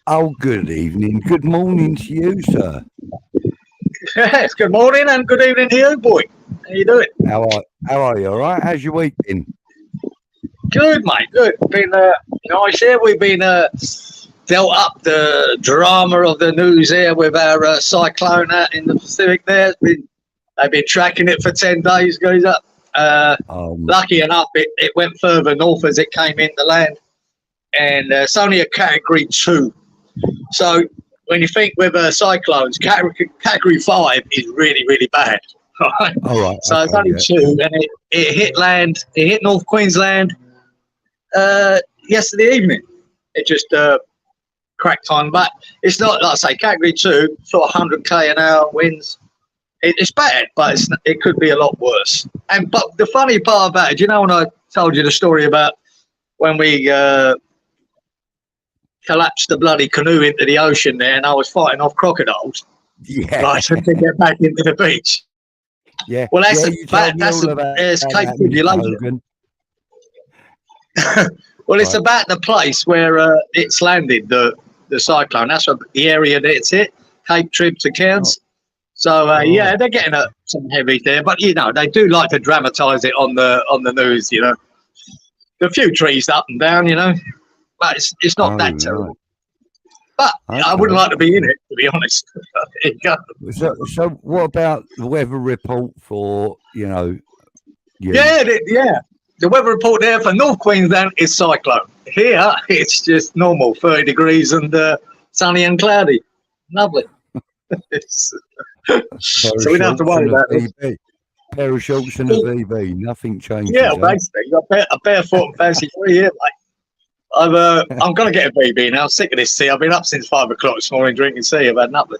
Oh, good evening. Good morning to you, sir. Yes, good morning and good evening to you, boy. How you doing? How are you? All right? How's your week been? Good, mate. Good. Been nice here. We've been dealt up the drama of the news here with our Cyclone out in the Pacific. They've been tracking it for 10 days. Goes up. Lucky enough, it went further north as it came into land, and it's only a Category 2. So when you think with cyclones, category 5 is really, really bad. Right? All right. So it's only 2, and it hit land. It hit North Queensland yesterday evening. It just cracked on, but it's not, like I say, Category 2, sort of 100k an hour winds. It's bad, but it could be a lot worse. But the funny part about it, you know, when I told you the story about when we collapsed the bloody canoe into the ocean there, and I was fighting off crocodiles. Yeah. Right, to get back into the beach. Yeah. Well, that's it's Cape Tribulation. Well, it's about the place where it's landed, the cyclone. That's the area that it's hit, Cape Trib to Cairns. So yeah, they're getting some heavy there, but you know they do like to dramatise it on the news. You know, a few trees up and down. You know. But it's not that terrible. But I wouldn't like to be in it, to be honest. So what about the weather report for, you know? Yeah. The weather report there for North Queensland is cyclone. Here, it's just normal, 30 degrees and sunny and cloudy. Lovely. So we don't have to worry about it. Pair of shorts and a VB, nothing changes. Yeah, basically. A barefoot and fancy free here, mate. I'm going to get a VB now. I'm sick of this tea. I've been up since 5 o'clock this morning drinking tea. I've had nothing.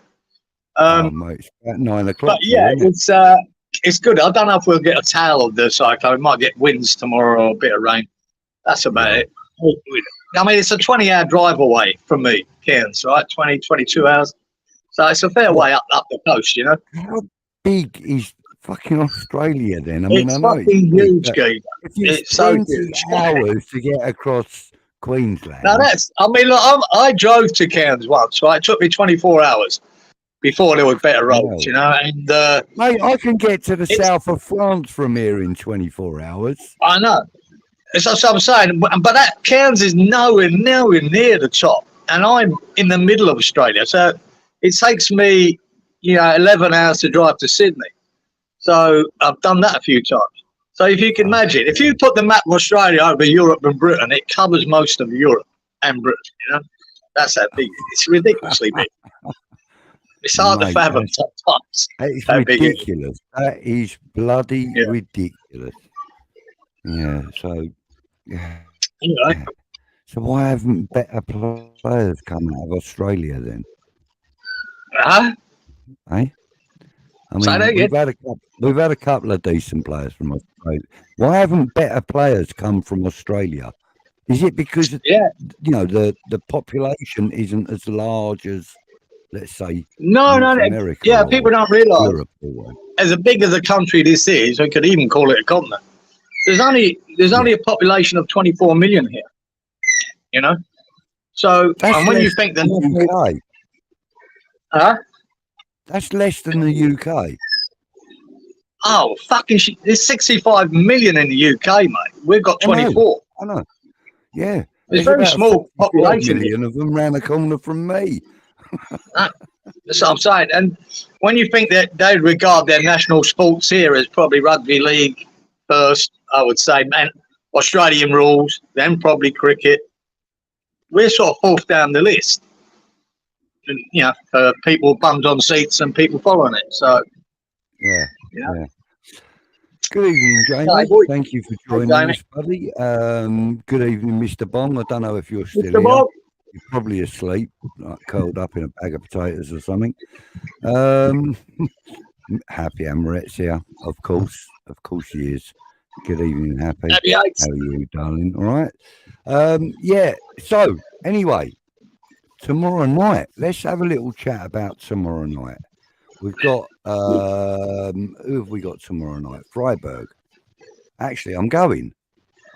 Mate, it's about 9 o'clock. But yeah, it's good. I don't know if we'll get a tail of the cyclone. We might get winds tomorrow or a bit of rain. That's about it. I mean, it's a 20-hour drive away from me, Cairns, right? 22 hours. So it's a fair way up the coast, you know. How big is fucking Australia then? I mean, it's I know fucking huge, Gabe. It's so huge. Hours to get across Queensland. Now I mean, look, I drove to Cairns once, right? It took me 24 hours before there was better roads, you know. And mate, I can get to the south of France from here in 24 hours. I know. That's what I'm saying. But that Cairns is nowhere near the top, and I'm in the middle of Australia, so it takes me, 11 hours to drive to Sydney. So I've done that a few times. So if you can imagine, if you put the map of Australia over Europe and Britain, it covers most of Europe and Britain, you know. That's how big it is. It's ridiculously big. It's hard to fathom sometimes. It's ridiculous. That is bloody ridiculous. Yeah, so... Yeah. Anyway. So why haven't better players come out of Australia then? Eh? I mean, we've had a couple of decent players from Australia. Why haven't better players come from Australia? Is it because the population isn't as large as, let's say, no, America? Yeah, people don't realise as big as a country this is, we could even call it a continent. There's only a population of 24 million here. You know, so and when you think the UK. That's less than the UK. Oh, fucking shit. There's 65 million in the UK, mate. We've got 24. I know. Yeah. There's very small population. Million of them round the corner from me. That's what I'm saying. And when you think that they regard their national sports here as probably rugby league first, I would say, man, Australian rules, then probably cricket. We're sort of fourth down the list. And, people bummed on seats and people following it. So, yeah. Good evening, Jamie. Hi, boy. Thank you for joining us, buddy. Good evening, Mr. Bong. I don't know if you're still Mr. here. Bob. You're probably asleep, like curled up in a bag of potatoes or something. Happy Amaret's here, of course. Of course she is. Good evening, Happy. Happy eights. How are you, darling? All right. Yeah. So anyway, tomorrow night, let's have a little chat about tomorrow night. We've got who have we got tomorrow night? Freidburg. Actually, I'm going.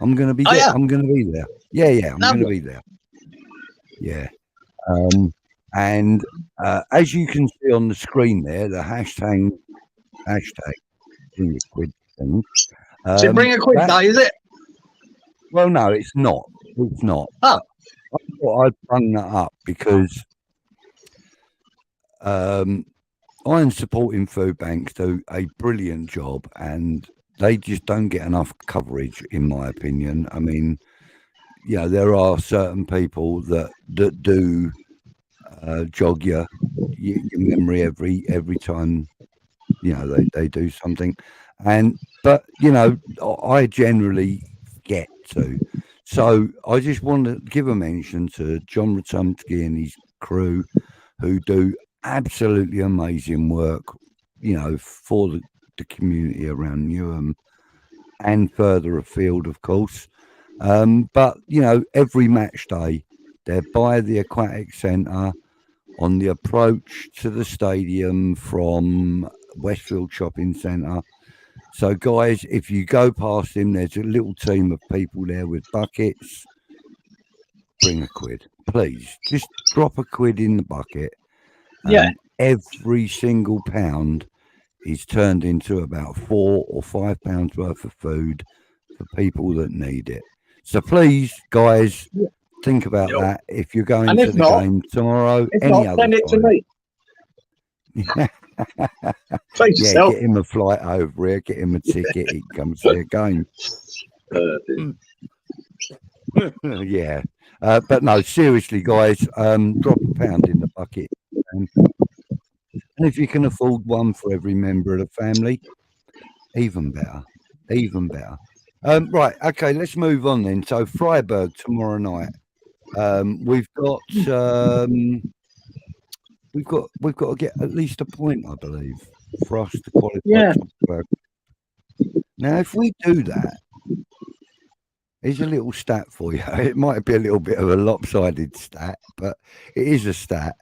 I'm going to be. I'm going to be there. Yeah. I'm going to be there. Yeah. And as you can see on the screen there, the hashtag bring a quid thing. To bring a quid day, is it? Well, no, it's not. It's not. Oh. I thought I'd bring that up because Iron Supporting Food Banks do a brilliant job, and they just don't get enough coverage, in my opinion. I mean, you know, there are certain people that do jog your memory every time, you know, they do something, but you know, I generally forget to. So I just want to give a mention to John Ratumsky and his crew, who do absolutely amazing work, you know, for the community around Newham and further afield, of course. But you know, every match day they're by the aquatic centre on the approach to the stadium from Westfield Shopping Centre. So guys, if you go past him, there's a little team of people there with buckets. Bring a quid, please. Just drop a quid in the bucket. Every single pound is turned into about £4 or £5 worth of food for people that need it. So please, guys, think about that. If you're going to the game tomorrow, any other send it to me. Please get him a flight over here, get him a ticket, he can come see a game. Yeah. But no, seriously, guys, drop a pound in the bucket. And if you can afford one for every member of the family, even better. Even better. Right, okay, let's move on then. So Freidburg tomorrow night. We've got to get at least a point, I believe, for us to qualify. Yeah. Now, if we do that, here's a little stat for you. It might be a little bit of a lopsided stat, but it is a stat.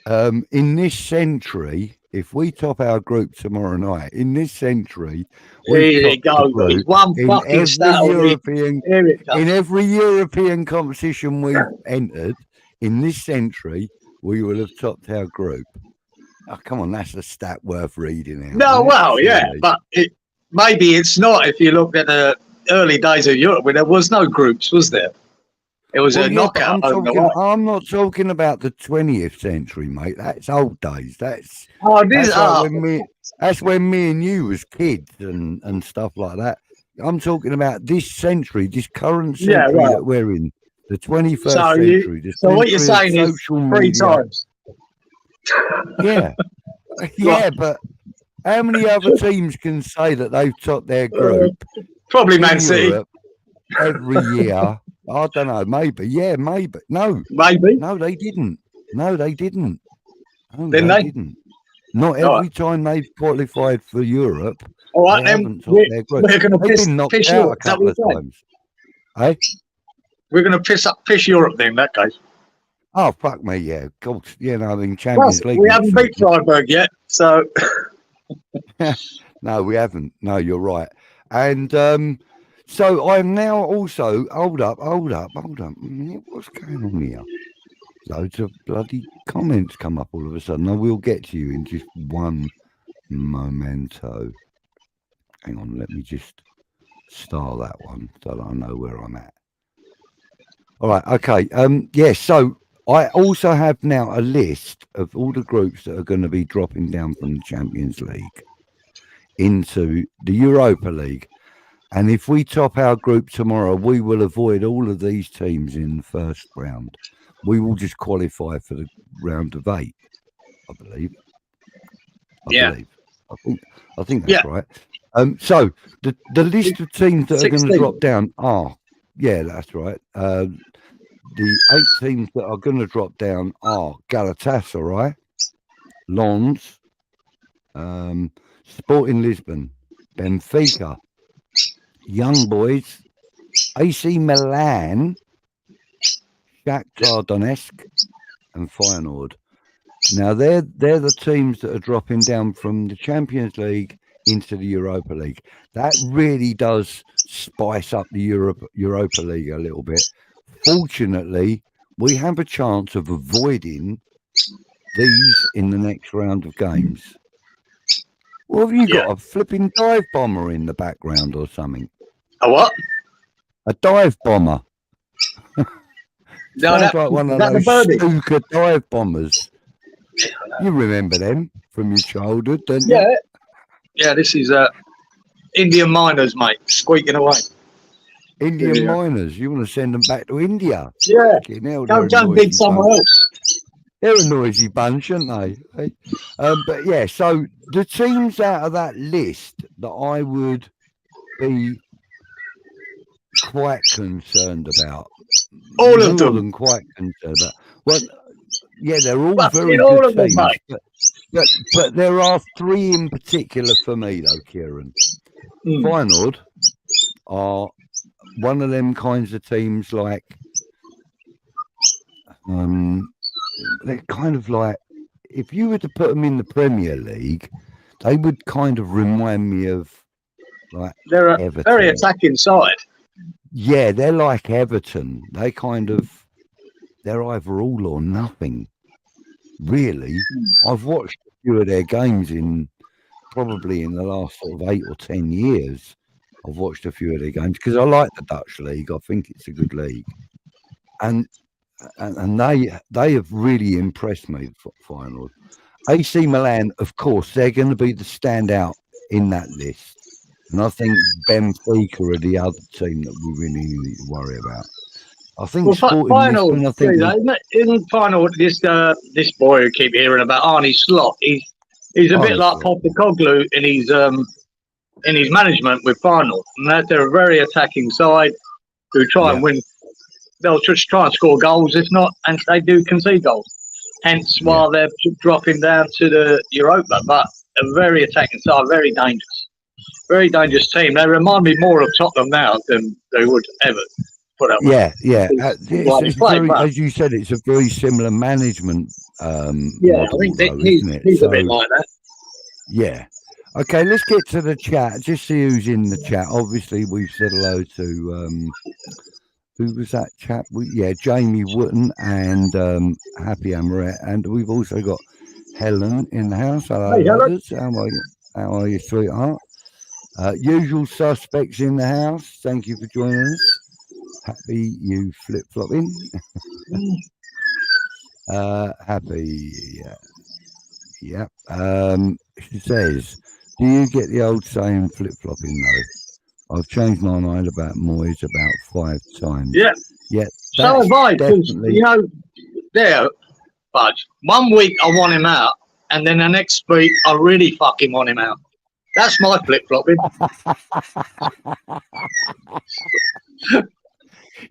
In this century, if we top our group tomorrow night, in this century, in every European competition we've entered, in this century, we will have topped our group. Oh, come on, that's a stat worth reading out. No, well, yeah, but maybe it's not if you look at the early days of Europe where there was no groups, was there? It was a knockout. I'm not talking about the 20th century, mate. That's old days. That's when me and you was kids and stuff like that. I'm talking about this century, this current century that we're in, the 21st century. So what you're saying is 3 times. Yeah. Yeah, but how many other teams can say that they've topped their group? Probably Man City. Every year. I don't know, maybe. Yeah, maybe. No. Maybe. No, they didn't. No, they didn't. No, they didn't. Not every time they've qualified for Europe. All right, then we're going to piss Europe. A couple of times. Hey? We're going to piss Europe then, in that case. Oh, fuck me, yeah. Of course. Yeah, no, in Champions League. We haven't beat Freidburg yet, so. No, we haven't. No, you're right. And so I'm now also hold up. What's going on here? Loads of bloody comments come up all of a sudden. I will get to you in just one momento. Hang on, let me just star that one so that I know where I'm at. All right, okay. So I also have now a list of all the groups that are going to be dropping down from the Champions League into the Europa League. And if we top our group tomorrow, we will avoid all of these teams in the first round. We will just qualify for the round of 8, I believe. I think that's right. So the list of teams that are going 16. to drop down are, yeah, that's right. The 8 teams that are going to drop down are Galatasaray, Lens, Sporting Lisbon, Benfica, Young Boys, AC Milan, Shakhtar Donetsk, and Feyenoord. Now they're the teams that are dropping down from the Champions League into the Europa League. That really does spice up the Europa League a little bit. Fortunately, we have a chance of avoiding these in the next round of games. Well, have you got a flipping dive bomber in the background or something? A what? A dive bomber. No, Sounds like one of those snooker dive bombers. You remember them from your childhood, don't you? Yeah. Yeah, this is Indian miners, mate, squeaking away. Indian miners. You want to send them back to India? Yeah. Go dig somewhere else. They're a noisy bunch, aren't they? But yeah, so the teams out of that list that I would be quite concerned about. All of them. Quite concerned about. Well, yeah, they're all very good teams. But there are 3 in particular for me, though, Kieran. Feyenoord are one of them kinds of teams like, they're kind of like, if you were to put them in the Premier League, they would kind of remind me of like they're a Everton. Very attacking side. Yeah, they're like Everton. They're either all or nothing. Really, I've watched a few of their games probably in the last sort of 8 or 10 years. I've watched a few of their games because I like the Dutch league. I think it's a good league, and they have really impressed me. Final AC Milan, of course, they're going to be the standout in that list, and I think Benfica are the other team that we really need to worry about. I think final. Isn't final this boy who keep hearing about Arnie Slot? He's a bit like Postecoglou in his management with final, and they're a very attacking side who try and win. They'll just try and score goals, if not, and they do concede goals. Hence why they're dropping down to the Europa. But a very attacking side, very dangerous team. They remind me more of Tottenham now than they would ever. Yeah. It's very, as you said, it's a very similar management. Model, I think he's a bit like that. Yeah. Okay, let's get to the chat. Just see who's in the chat. Obviously, we've said hello to who was that chap? Jamie Wooten and Happy Amaret, and we've also got Helen in the house. Hello, Helen. How are you, sweetheart? Usual suspects in the house. Thank you for joining us. Happy you flip-flopping. Happy, yeah. She says, do you get the old saying flip-flopping though? I've changed my mind about Moyes about 5 times. Yeah. So have I, because, Budge, 1 week I want him out, and then the next week I really fucking want him out. That's my flip-flopping.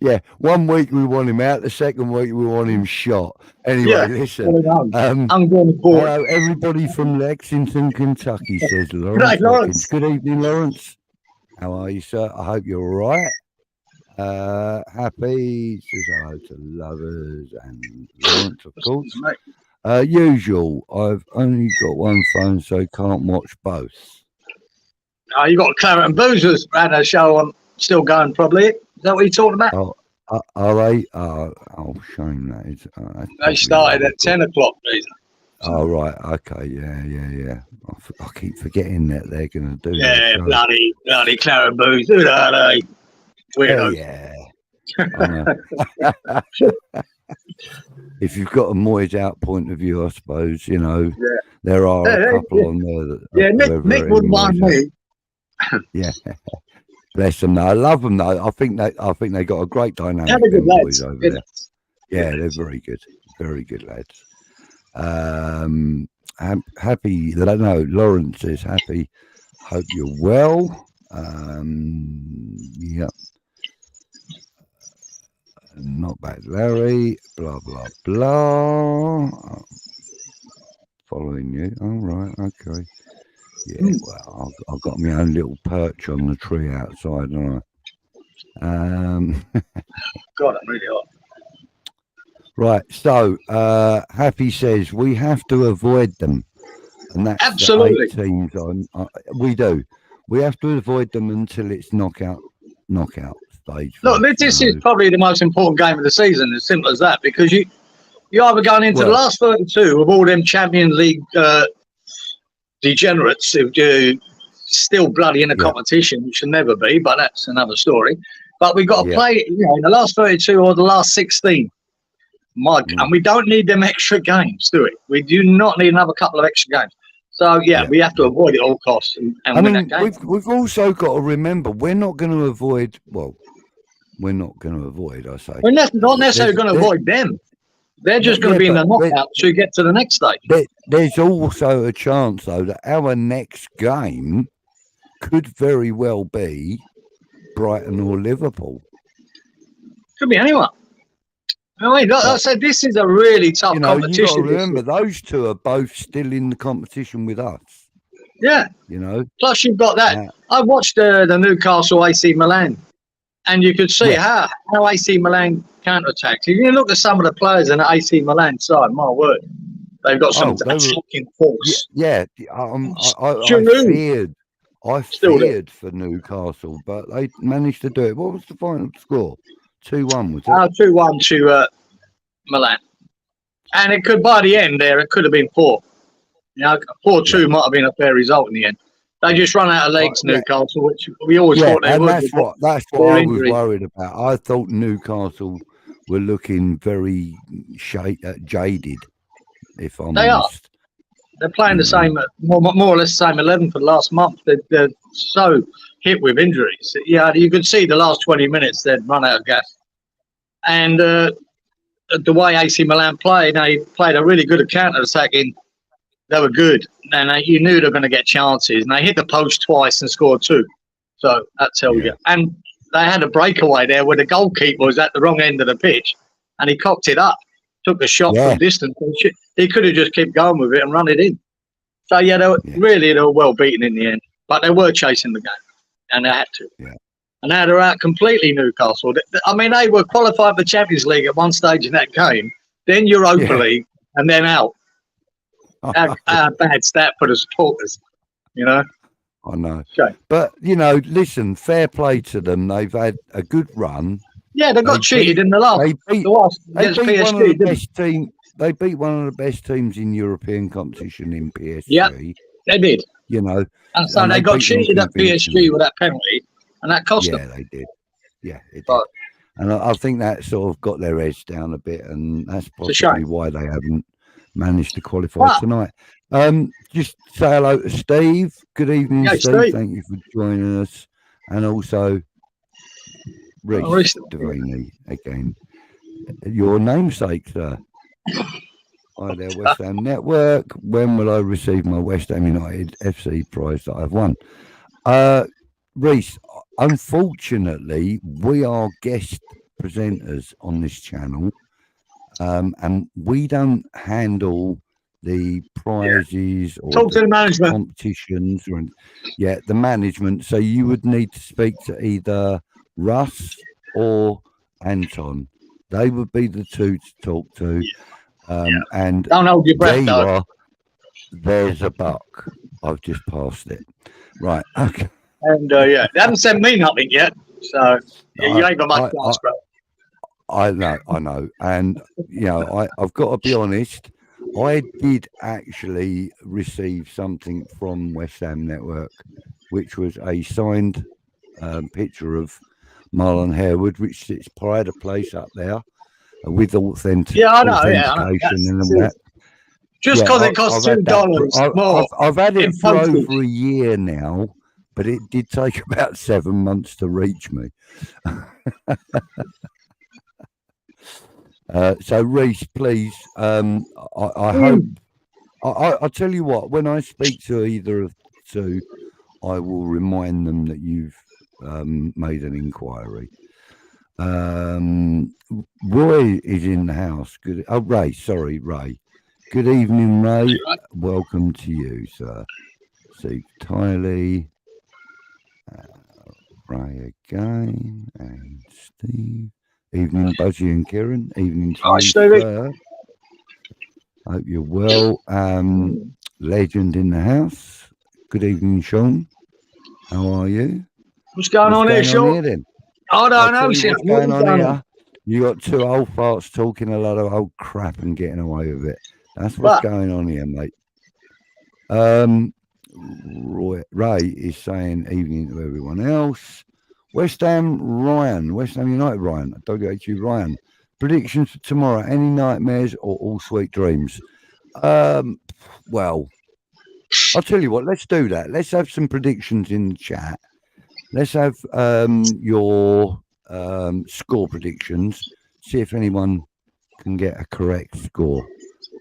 Yeah, 1 week we want him out, the second week we want him shot. Anyway, listen. I'm going forward. Hello, everybody from Lexington, Kentucky, says Lawrence. Lawrence. Good evening, Lawrence. How are you, sir? I hope you're all right. Happy, says hello to lovers and Lawrence, of course. Usual, I've only got one phone, so can't watch both. You got Claret and Boozers had a show on, still going probably. Is that what you're talking about? Are they? Oh, shame that is. They started at 10 o'clock, please. Oh, right. Okay. Yeah. I keep forgetting that they're going to do that. Yeah, bloody Claret and Boozers. Who are they? Weirdos. Yeah. If you've got a Moyes out point of view, I suppose, there are a couple on there that. Nick wouldn't mind me. Yeah. Bless them. I love them though. I think they got a great dynamic. They're good lads over there. Yeah, they're very good lads. Happy. No, Lawrence is happy. Hope you're well. Yep. Not bad, Larry. Blah, blah, blah. Following you. All right. Okay. Yeah, well, I've got my own little perch on the tree outside, don't I? God, I'm really hot. Right. So, Happy says we have to avoid them. And that's absolutely the 8 teams we do. We have to avoid them until it's knockout stage. Look, this is probably the most important game of the season, as simple as that, because you're either going into the last 32 of all them Champions League degenerates who do still bloody in a competition, which should never be, but that's another story. But we've got to play, in the last 32 or the last 16. And we don't need them extra games, do we? We do not need another couple of extra games. So, we have to avoid it at all costs and win that game. We've also got to remember, we're not going to avoid, I say. We're not necessarily going to avoid them. They're just going to be in the knockout to get to the next stage. There's also a chance, though, that our next game could very well be Brighton or Liverpool. Could be anyone. I mean, like I said, this is a really tough competition. You've got to remember, those two are both still in the competition with us. Yeah. Plus, you've got that. I watched the Newcastle AC Milan, and you could see how AC Milan counter-attacked. If you look at some of the players in the AC Milan side, my word, they've got some attacking force. I feared for Newcastle, but they managed to do it. What was the final score? 2-1, was it? 2-1 to Milan. And it could, by the end there, it could have been 4. 4-2 might have been a fair result in the end. They just run out of legs, Newcastle, which we always thought they would. That's what I was worried about. I thought Newcastle were looking very jaded, if I'm honest. They're playing the same, more or less the same 11 for the last month. They're so hit with injuries. You could see the last 20 minutes they'd run out of gas. And the way AC Milan played, they played a really good counter-attacking. They were good. And you knew they were going to get chances. And they hit the post twice and scored 2. So that tells you. And they had a breakaway there where the goalkeeper was at the wrong end of the pitch. And he cocked it up. Took a shot from distance. He could have just kept going with it and run it in. So, they were well beaten in the end. But they were chasing the game. And they had to. Yeah. And now they're out completely, Newcastle. I mean, they were qualified for Champions League at one stage in that game. Then Europa League. And then out. How bad stat for the supporters, I know. Okay. But, listen, fair play to them. They've had a good run. Yeah, they got cheated in the last. They beat one of the best team. They beat one of the best teams in European competition in PSG. Yeah, they did. And so they got cheated at PSG with that penalty, and that cost them. Yeah, they did. Yeah, it did. And I think that sort of got their heads down a bit, and that's possibly why they haven't managed to qualify tonight. Just say hello to Steve. Good evening, Steve. Thank you for joining us, and also Reece Devaney again. Your namesake, sir. Hi there, West Ham Network. When will I receive my West Ham United FC prize that I've won? Reece, unfortunately, we are guest presenters on this channel, and we don't handle the prizes or the management competitions or the management. So you would need to speak to either Russ or Anton. They would be the two to talk to. And don't hold your breath, though. There's a buck. I've just passed it. Right. Okay. And they haven't sent me nothing yet. So you ain't got much chance, bro. I know. And I've got to be honest. I did actually receive something from West Ham Network, which was a signed picture of Marlon Harewood, which sits pride of place up there with authentication and all that. Just because it costs $2 more. I've had it for over a year now, but it did take about 7 months to reach me. So Reece, please, I hope. I'll tell you what. When I speak to either of the two, I will remind them that you've made an inquiry. Roy is in the house. Good. Oh, Ray. Sorry, Ray. Good evening, Ray. Welcome to you, sir. See, Tylee, Ray again, and Steve. Evening, Buzzy and Kieran. Evening to you, sir. Hope you're well. Legend in the house. Good evening, Sean. How are you? What's going on here, Sean? Then? I don't know, Sean. What's going on here? You got two old farts talking a lot of old crap and getting away with it. That's what's going on here, mate. Ray is saying evening to everyone else. West Ham United, Ryan. WHU, Ryan. Predictions for tomorrow. Any nightmares or all sweet dreams? Well, I'll tell you what. Let's do that. Let's have some predictions in the chat. Let's have your score predictions. See if anyone can get a correct score,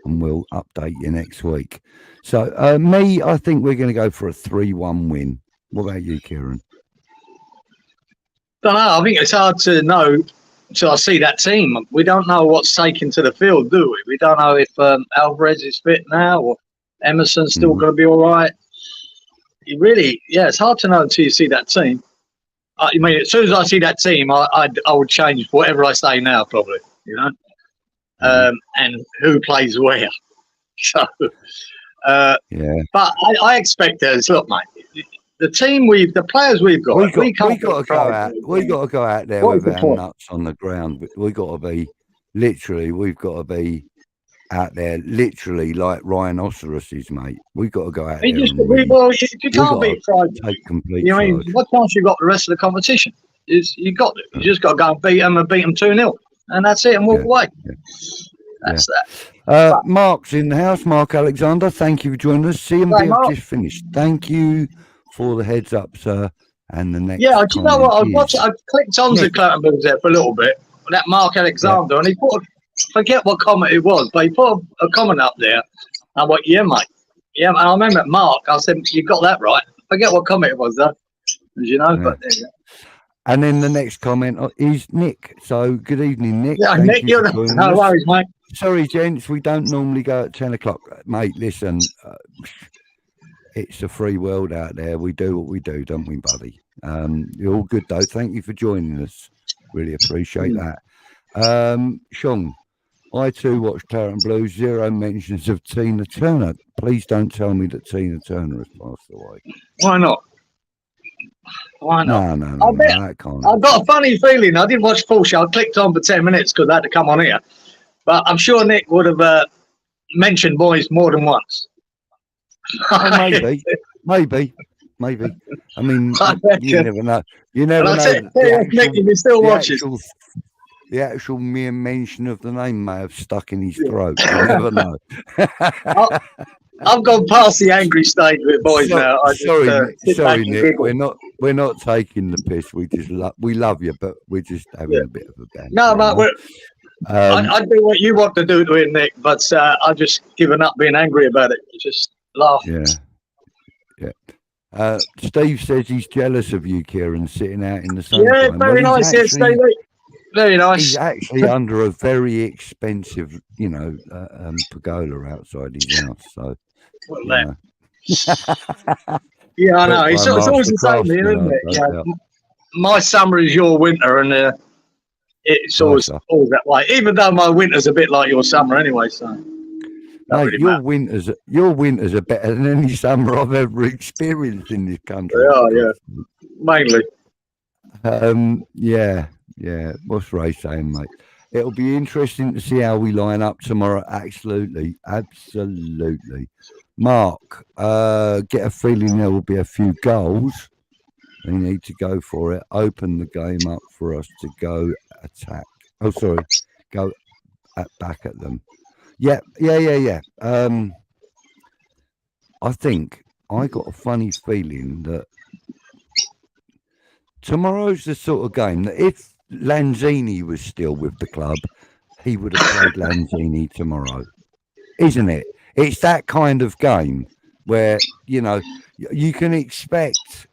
and we'll update you next week. So, I think we're going to go for a 3-1 win. What about you, Kieran? Don't know. I think it's hard to know until I see that team. We don't know what's taken to the field, do we? We don't know if Alvarez is fit now or Emerson's still going to be all right. It's hard to know until you see that team. I mean, as soon as I see that team, I would change whatever I say now, probably, you know, and who plays where. So, but I expect there's, look, mate, the players we've got, we got to go out there with our nuts on the ground. We've got to be out there literally like rhinoceroses, mate. We've got to go out there. You can't beat Freidburg. Take complete you mean, what chance you got the rest of the competition? You just got to go and beat them 2-0, and that's it, and walk away. That's that. Mark's in the house. Mark Alexander, thank you for joining us. CMB have just finished. Thank you for the heads up, sir. And the next. Yeah, do you know what? I clicked on the Clattenburgs there for a little bit. That Mark Alexander, and he put. Forget what comment it was, but he put a comment up there. I went, yeah, mate. Yeah, and I remember Mark. I said, you got that right. Forget what comment it was, though. As you know, but there you go. And then the next comment is Nick. So, good evening, Nick. Yeah, Nick, no worries, mate. Sorry, gents, we don't normally go at 10 o'clock. Mate, listen, it's a free world out there. We do what we do, don't we, buddy? You're all good, though. Thank you for joining us. Really appreciate that. Sean, I too watched Claret and Blues. 0 mentions of Tina Turner. Please don't tell me that Tina Turner has passed away. Why not? Why not? No, that can't. I've got a funny feeling. I didn't watch the full show. I clicked on for 10 minutes because I had to come on here. But I'm sure Nick would have mentioned boys more than once. Maybe. I mean, you never know. You never know. Nick, if you're still watching. The actual mere mention of the name may have stuck in his throat. You never know. I've gone past the angry stage with boys now. Sorry, Nick. We're not taking the piss. We love you, but we're just having a bit of a bad. No, mate. I do what you want to do to it, Nick, but I've just given up being angry about it. Just laugh. Yeah. Steve says he's jealous of you, Kieran, sitting out in the sunshine. Yeah, very nice. Steve. Very nice. He's actually under a very expensive, pergola outside his house. So, yeah, I know. It's always the same here, isn't it? Yeah. My summer is your winter, and it's always that way. Even though my winter's a bit like your summer, anyway. So, mate, your winters are better than any summer I've ever experienced in this country. Yeah, mainly. Yeah. What's Ray saying, mate? It'll be interesting to see how we line up tomorrow. Absolutely. Mark, get a feeling there will be a few goals. They need to go for it. Open the game up for us to go attack. Go back at them. Yeah. I think I got a funny feeling that tomorrow's the sort of game that if Lanzini was still with the club, he would have played Lanzini tomorrow, isn't it? It's that kind of game where, you know, you can expect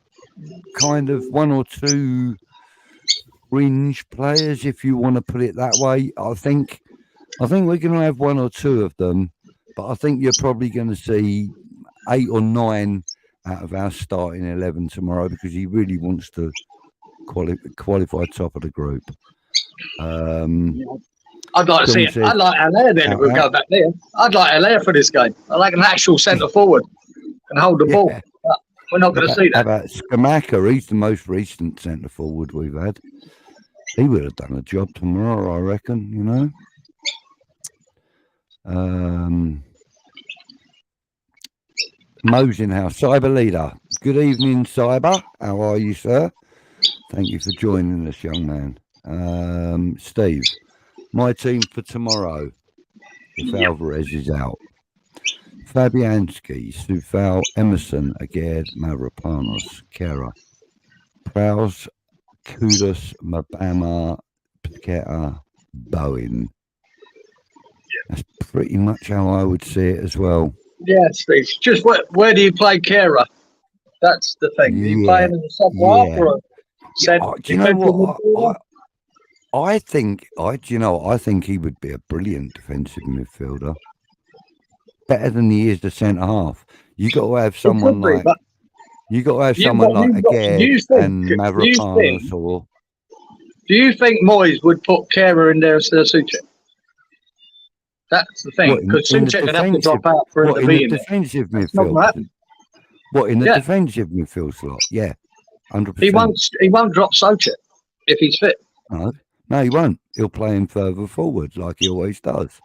kind of one or two fringe players, if you want to put it that way. I think we're going to have one or two of them, but I think you're probably going to see 8 or 9 out of our starting 11 tomorrow, because he really wants to qualify top of the group. I'd like to see it. I'd like Allaire then if we go back there. I'd like Allaire for this game. I like an actual centre forward and hold the ball. But we're not going to see that. How about Skamaka? He's the most recent centre forward we've had. He would have done a job tomorrow, I reckon, you know. Mo's in house. Cyber leader. Good evening, Cyber. How are you, sir? Thank you for joining us, young man. Steve, my team for tomorrow, if Alvarez is out. Fabianski, Sufal, Emerson, Aguerd, Mavropanos, Kera, Prowse, Kudus, Mabama, Paqueta, Bowen. That's pretty much how I would see it as well. Yeah, Steve. Just where do you play Kera? That's the thing. Do you play him in the sub-half or do you know what? I think he would be a brilliant defensive midfielder. Better than he is the centre half. You got to have someone like Aguerd and Mavropanos. Or do you think Moyes would put Kera in there instead of Suchek? That's the thing, because Suchek would have to drop out for him to be in defensive midfield. What, in the defensive midfield slot? Yeah, 100%. He won't drop Suchek if he's fit. No, he won't. He'll play him further forward like he always does.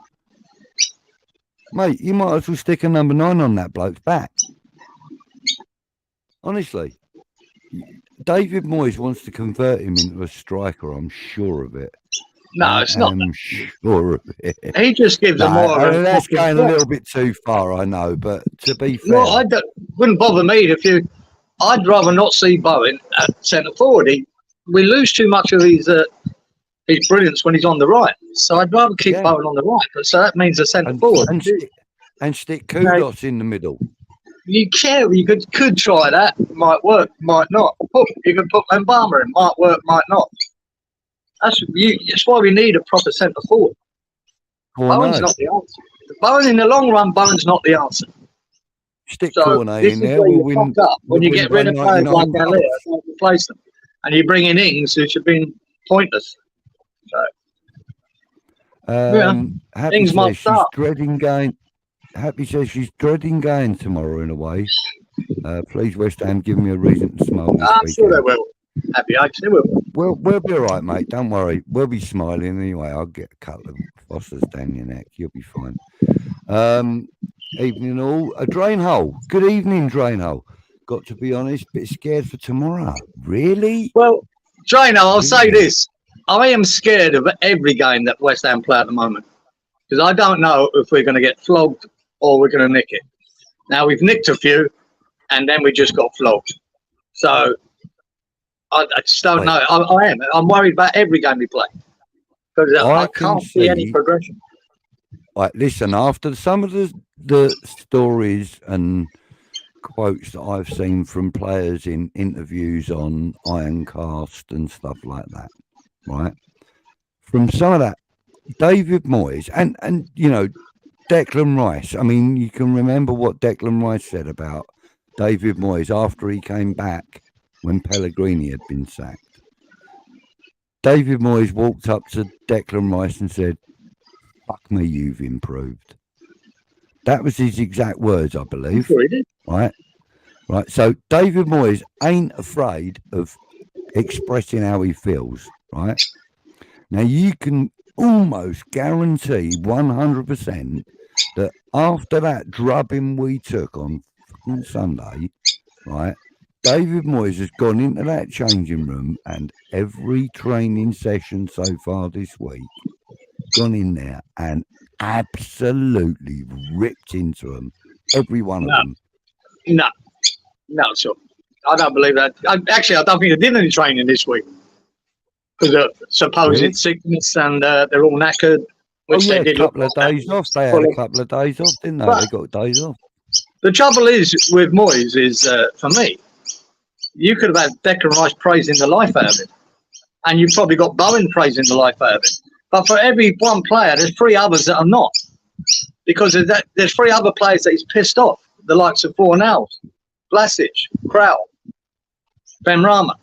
Mate, you might as well stick a number 9 on that bloke's back. Honestly. David Moyes wants to convert him into a striker, I'm sure of it. No, it's not. I'm sure of it. He just gives a more. That's going a little bit too far, I know, but to be fair. No, wouldn't bother me I'd rather not see Bowen at centre forward. We lose too much of his brilliance when he's on the right. So I'd rather keep Bowen on the right. So that means a centre forward. And stick Kudos in the middle. You could try that. Might work, might not. You can put Mbama in. Might work, might not. That's why we need a proper centre forward. Bowen's not the answer. Bowen in the long run, Bowen's not the answer. Stick Cornet in there. When you get rid of players like Allaire, don't replace them, and you bring in Ings, which have been pointless. Happy Ings might start. Happy says she's dreading going tomorrow in a way. Please, West Ham, give me a reason to smile. I'm sure they will. Happy, they will. We'll be all right, mate. Don't worry. We'll be smiling anyway. I'll get a couple of Fosters down your neck. You'll be fine. Evening all. A drain hole. Good evening, drain hole. Got to be honest, bit scared for tomorrow. Really? Well, drain hole, I'll say this. I am scared of every game that West Ham play at the moment, because I don't know if we're going to get flogged or we're going to nick it. Now, we've nicked a few, and then we just got flogged. So I just don't know. I'm worried about every game we play, because I can't see any progression. Right, listen, after some of the stories and quotes that I've seen from players in interviews on Ironcast and stuff like that, right? From some of that, David Moyes and you know, Declan Rice. I mean, you can remember what Declan Rice said about David Moyes after he came back when Pellegrini had been sacked. David Moyes walked up to Declan Rice and said, "Fuck me, you've improved." That was his exact words, I believe. Sure he did. Right. So David Moyes ain't afraid of expressing how he feels. Right. Now you can almost guarantee 100% that after that drubbing we took on Sunday, right, David Moyes has gone into that changing room, and every training session so far this week, gone in there and absolutely ripped into them, every one of them. No, sure. I don't believe that. I don't think they did any training this week, because of supposed sickness, and they're all knackered. Which they did a couple of days off. They had a couple of days off, didn't they? They got days off. The trouble is with Moyes is, for me, you could have had Declan Rice praising the life out of it, and you've probably got Bowen praising the life out of it. But for every one player, there's 3 others that are not, because there's 3 other players that he's pissed off, the likes of Fornals, Vlasic, Krau, Benrahma.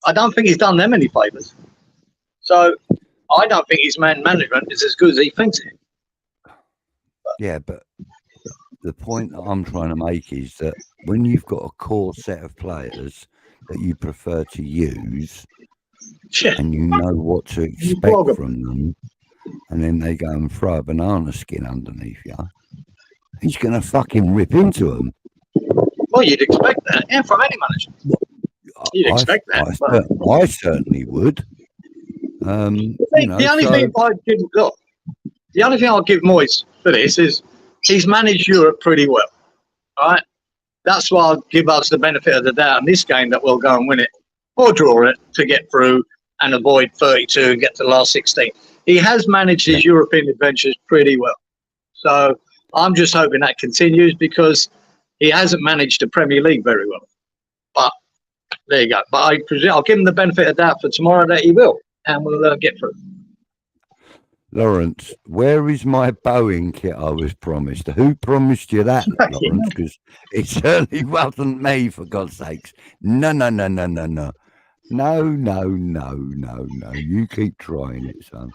I don't think he's done them any favours. So I don't think his man management is as good as he thinks it. Yeah, but the point that I'm trying to make is that when you've got a core set of players that you prefer to use, and you know what to expect from them, and then they go and throw a banana skin underneath you, he's going to fucking rip into them. Well, you'd expect that, yeah, from any manager. You'd expect that. I certainly would. The only thing I'll give Moyes for this is he's managed Europe pretty well. All right, that's why I'll give us the benefit of the doubt in this game that we'll go and win it or draw it to get through and avoid 32 and get to the last 16. He has managed his European adventures pretty well. So I'm just hoping that continues, because he hasn't managed the Premier League very well. But there you go. But I'll give him the benefit of doubt for tomorrow that he will, and we'll get through. Lawrence, where is my Boeing kit I was promised? Who promised you that, Lawrence? Because it certainly wasn't me, for God's sakes. No. No. You keep trying it, son.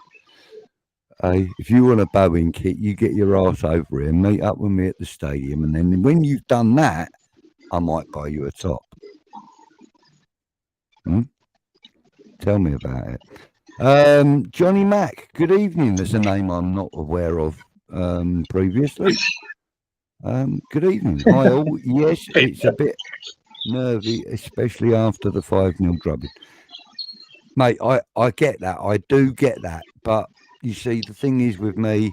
Hey, if you want a Boeing kit, you get your ass over here and meet up with me at the stadium. And then when you've done that, I might buy you a top. Tell me about it. Johnny Mack, good evening. There's a name I'm not aware of previously. Good evening. Hi all. Yes, it's a bit nervy, especially after the 5-0 drubbing. Mate, I get that. I do get that. But you see, the thing is with me,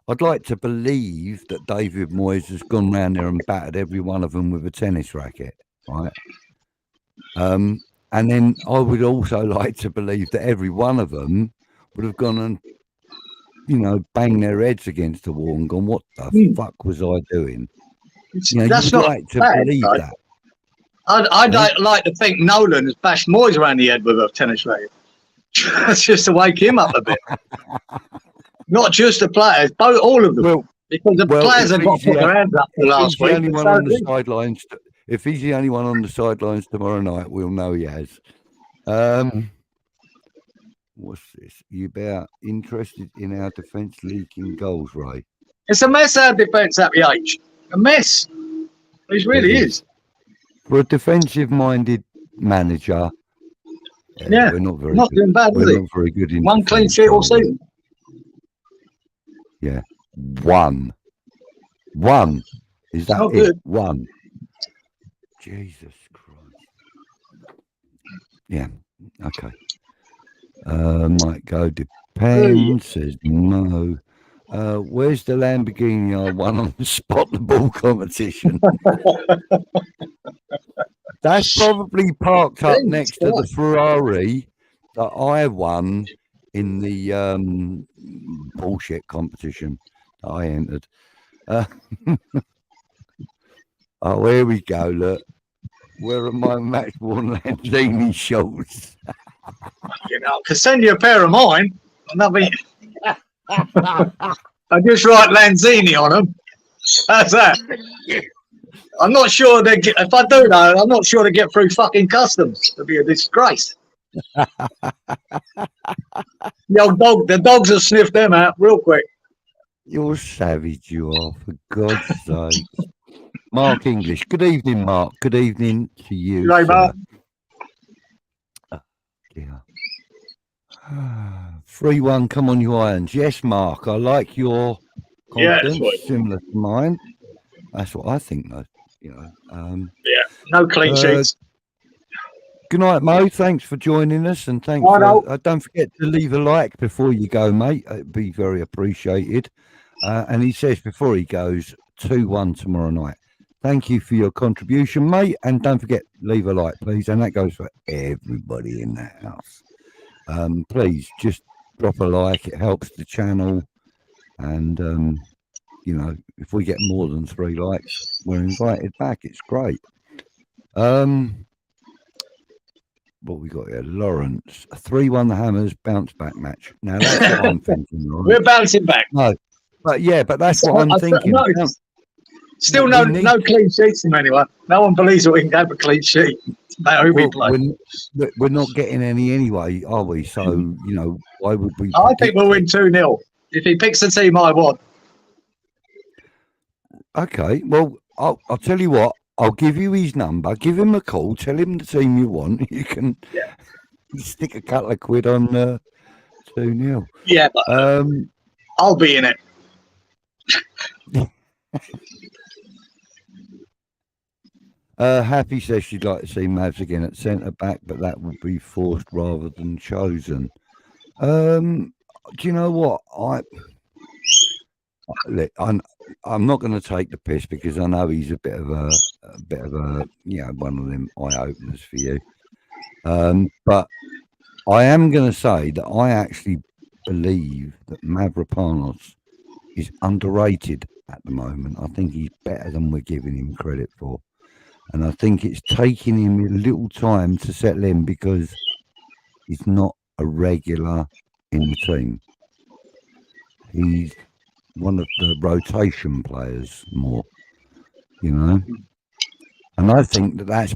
I'd like to believe that David Moyes has gone round there and battered every one of them with a tennis racket, right? And then I would also like to believe that every one of them would have gone and, banged their heads against the wall and gone, what the fuck was I doing? That's not like to believe that. I'd like to think Nolan has bashed Moyes around the head with a tennis racket. That's just to wake him up a bit. Not just the players, all of them. Because the players have got to put their hands up for last week. If he's the only one on the sidelines tomorrow night, we'll know he has. What's this? You about interested in our defence leaking goals, Ray? It's a mess, our defence at the age. A mess. It really is. For a defensive-minded manager, we're not very good. Doing bad, we're not very good in one clean sheet all season. Yeah, one. Is that not it? Good. One. Jesus Christ. Yeah. Okay. Might go depends. Says no. Where's the Lamborghini I won on the spot the ball competition? That's probably parked up next to the Ferrari that I won in the bullshit competition that I entered. Oh, here we go. Look, where are my match-worn Lanzini shorts? I can send you a pair of mine. I just write Lanzini on them. How's that? I'm not sure if I do that, I'm not sure to get through fucking customs. It'd be a disgrace. The dogs will sniff them out real quick. You're savage, you are, for God's sake. Mark English. Good evening, Mark. Good evening to you. Right, Mark. Yeah. 3-1, come on, you irons. Yes, Mark. I like your confidence, similar to mine. That's what I think, though. No clean sheets. Good night, Mo. Thanks for joining us, and thanks. Don't forget to leave a like before you go, mate. It'd be very appreciated. And he says before he goes, 2-1 tomorrow night. Thank you for your contribution, mate. And don't forget, leave a like, please. And that goes for everybody in the house. Please just drop a like. It helps the channel. And you know, if we get more than 3 likes, we're invited back. It's great. What we got here? Lawrence, 3-1 the Hammers bounce back match. Now that's what I'm thinking. Lawrence. We're bouncing back. No, but that's what I'm thinking. Still no clean sheets from anyone. No one believes that we can have a clean sheet. About who we play. We're not getting any anyway, are we? So, you know, why would we? I think we'll win 2-0. If he picks the team I want. Okay, well, I'll tell you what. I'll give you his number. Give him a call. Tell him the team you want. You can stick a couple of quid on 2-0. Yeah, but I'll be in it. Happy says she'd like to see Mavs again at centre back, but that would be forced rather than chosen. Do you know what? I'm not going to take the piss because I know he's a bit of a you know, one of them eye openers for you. But I am going to say that I actually believe that Mavropanos is underrated at the moment. I think he's better than we're giving him credit for. And I think it's taking him a little time to settle in because he's not a regular in the team. He's one of the rotation players more, you know. And I think that that's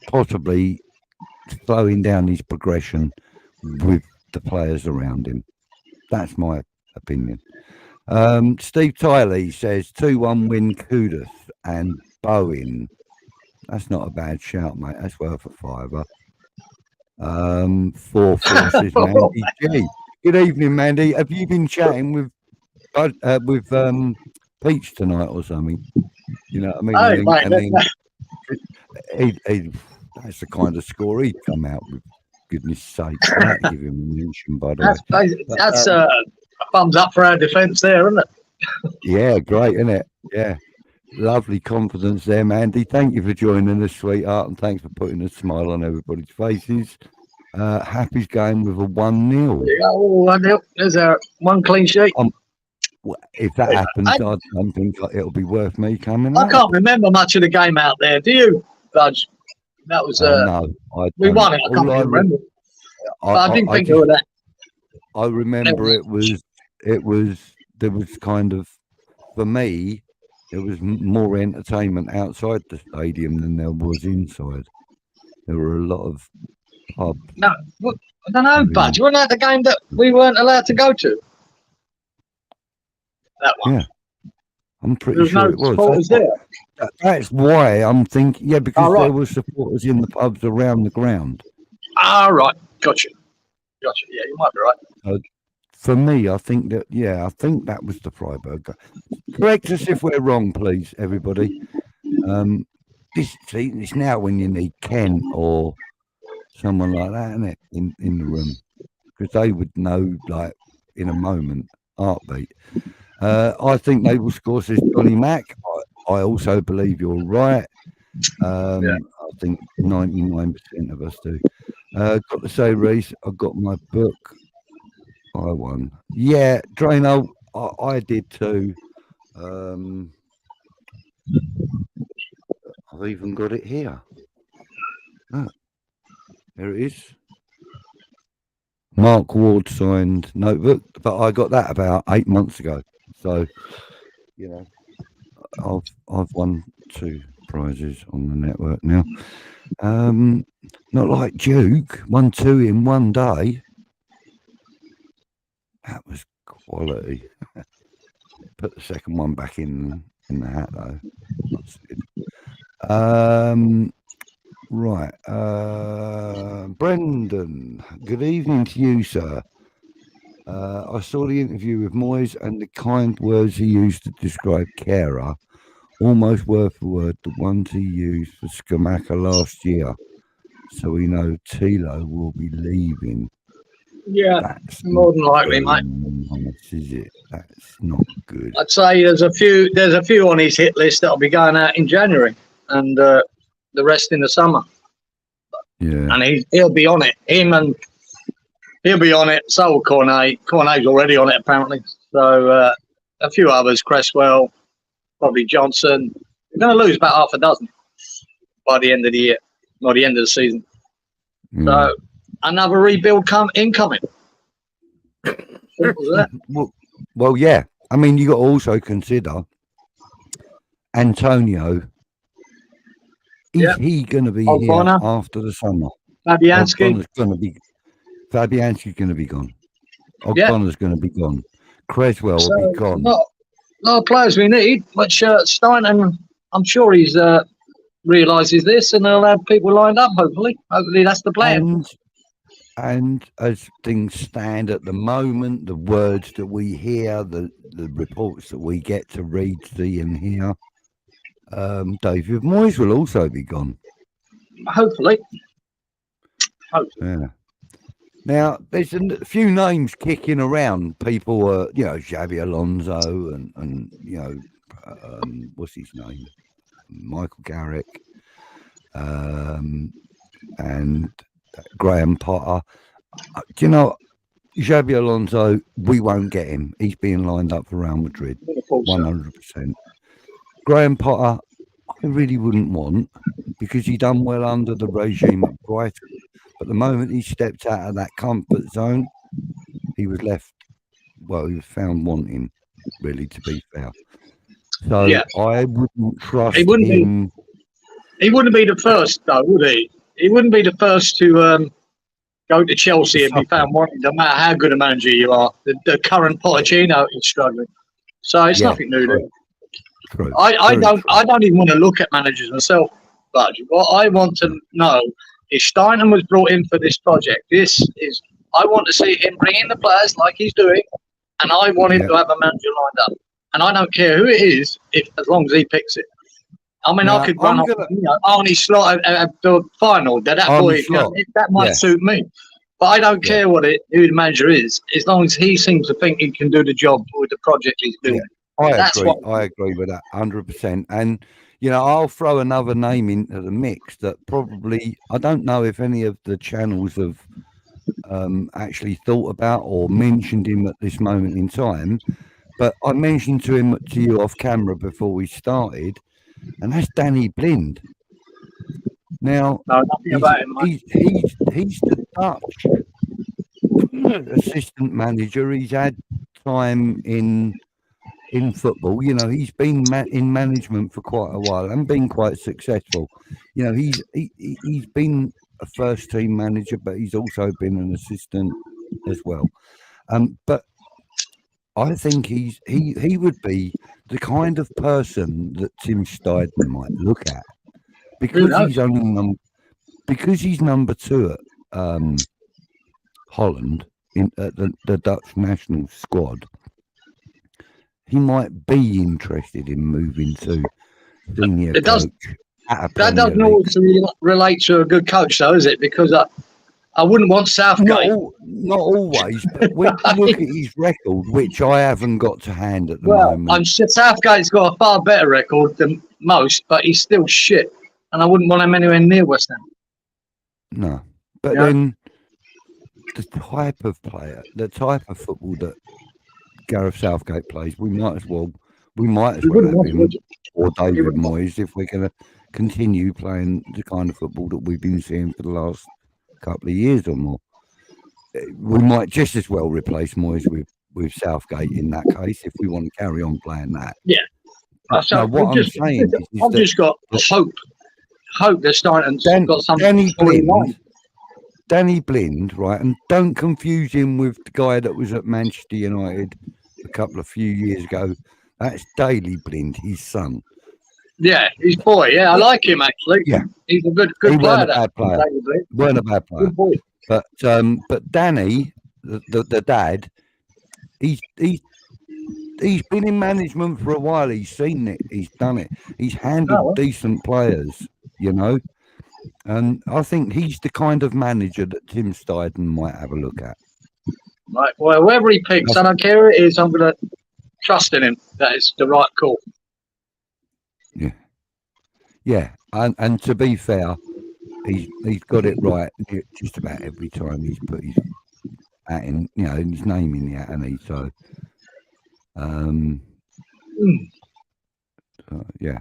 possibly slowing down his progression with the players around him. That's my opinion. Steve Tiley says 2-1 win Kudus and Bowen. That's not a bad shout, mate. That's worth a fiver. 4 forces, Mandy G. Good evening, Mandy. Have you been chatting with Peach tonight or something? You know what I mean? That's the kind of score he'd come out with. Goodness sake, that give him a mention, by the way. That's a thumbs up for our defence there, isn't it? Yeah, great, isn't it? Yeah. Lovely confidence there, Mandy. Thank you for joining us, sweetheart, and thanks for putting a smile on everybody's faces. Happy's going with a 1-0. Yeah, 1-0. There's our one clean sheet. If that happens, I don't think it'll be worth me coming out. I can't remember much of the game out there. Do you, Budge? That was no, we won it. I can't remember. I didn't think of that. I remember it was there was kind of, for me, there was more entertainment outside the stadium than there was inside. There were a lot of pubs. No, I don't know, Budge. Wasn't that the game that we weren't allowed to go to? That one. Yeah. I'm pretty sure it was. That's why I'm thinking, because there were supporters in the pubs around the ground. Ah, right. Gotcha. Yeah, you might be right. For me, I think that, I think that was the Freidburg. Correct us if we're wrong, please, everybody. It's now when you need Ken or someone like that, isn't it, in the room? Because they would know, like, in a moment, heartbeat. I think they will score, says Johnny Mack. I also believe you're right. I think 99% of us do. Got to say, Reese, I got my book. I won. Yeah, Drano, I did too. I've even got it here. Oh, there it is. Mark Ward signed notebook, but I got that about 8 months ago. So, I've won 2 prizes on the network now. Not like Duke, won 2 in one day. That was quality. Put the second one back in the hat though. That's good. Right. Brendan, good evening to you, sir. I saw the interview with Moyes and the kind words he used to describe Kera, almost word for word the ones he used for Skamaka last year. So we know Tilo will be leaving. Yeah, that's more than likely, mate. Is it? That's not good. I'd say there's a few on his hit list that'll be going out in January, and the rest in the summer. Yeah, and he'll be on it. He'll be on it. So will Cornet. Cornet's already on it apparently. So a few others, Cresswell, probably Johnson. We're going to lose about half a dozen by the end of the year, or the end of the season. So another rebuild incoming. Well, yeah. I mean, you got to also consider Antonio. Is he going to be here after the summer? Fabianski's going to be gone. O'Connor's going to be gone. Cresswell will be gone. A lot of players we need, which Stein, I'm sure he's realises this, and he'll have people lined up, hopefully. Hopefully that's the plan. And as things stand at the moment, the words that we hear, the reports that we get to read, see and hear, David Moyes will also be gone. Hopefully. Yeah. Now, there's a few names kicking around. People were, Xabi Alonso and what's his name? Michael Carrick and Graham Potter. Do you know, Xabi Alonso, we won't get him. He's being lined up for Real Madrid, 100%. Graham Potter, I really wouldn't want, because he done well under the regime at Brighton. But the moment he stepped out of that comfort zone, he was left, he was found wanting, really, to be fair. So I wouldn't trust him. He wouldn't be the first, though, would he? He wouldn't be the first to go to Chelsea and be found wanting, no matter how good a manager you are. The current Pochettino is struggling. So it's nothing new to him. I don't even want to look at managers myself, but what I want to know is Steinem was brought in for this project. I want to see him bring in the players like he's doing, and I want him to have a manager lined up. And I don't care who it is, as long as he picks it. I mean, I could run off, Arnie Slot at the final. That might suit me. But I don't care who the manager is, as long as he seems to think he can do the job with the project he's doing. I agree with that 100%. And, I'll throw another name into the mix that probably, I don't know if any of the channels have actually thought about or mentioned him at this moment in time. But I mentioned to you off camera before we started, and that's Danny Blind. Now, he's the Dutch assistant manager. He's had time in football. He's been in management for quite a while and been quite successful. He's been a first team manager, but he's also been an assistant as well. But I think he would be the kind of person that Tim Steidman might look at, because he's number 2 at Holland at the Dutch national squad. He might be interested in moving to senior coach. That doesn't always relate to a good coach, though, is it? Because I wouldn't want Southgate. Not always, but when you look at his record, which I haven't got to hand at the moment. I'm sure Southgate's got a far better record than most, but he's still shit. And I wouldn't want him anywhere near West Ham. No. But then the type of player, the type of football that Gareth Southgate plays, we might as well have him or David Moyes if we're going to continue playing the kind of football that we've been seeing for the last couple of years or more. We might just as well replace Moyes with Southgate in that case if we want to carry on playing that. Yeah. So what I'm saying is I've just got hope they're starting to got something. Danny Blind, right? And don't confuse him with the guy that was at Manchester United a few years ago. That's Daley Blind, his son. Yeah, his boy. Yeah, I like him actually. Yeah, he's a good player. Weren't a bad player. But Danny, the dad, he's been in management for a while. He's seen it. He's done it. He's handled decent players, and I think he's the kind of manager that Tim Steidman might have a look at. Right. Well, whoever he picks, I don't care who it is, I'm going to trust in him. That is the right call. Yeah. Yeah. And to be fair, he's got it right just about every time he's put his hat in, his name in the hat, and so Yeah.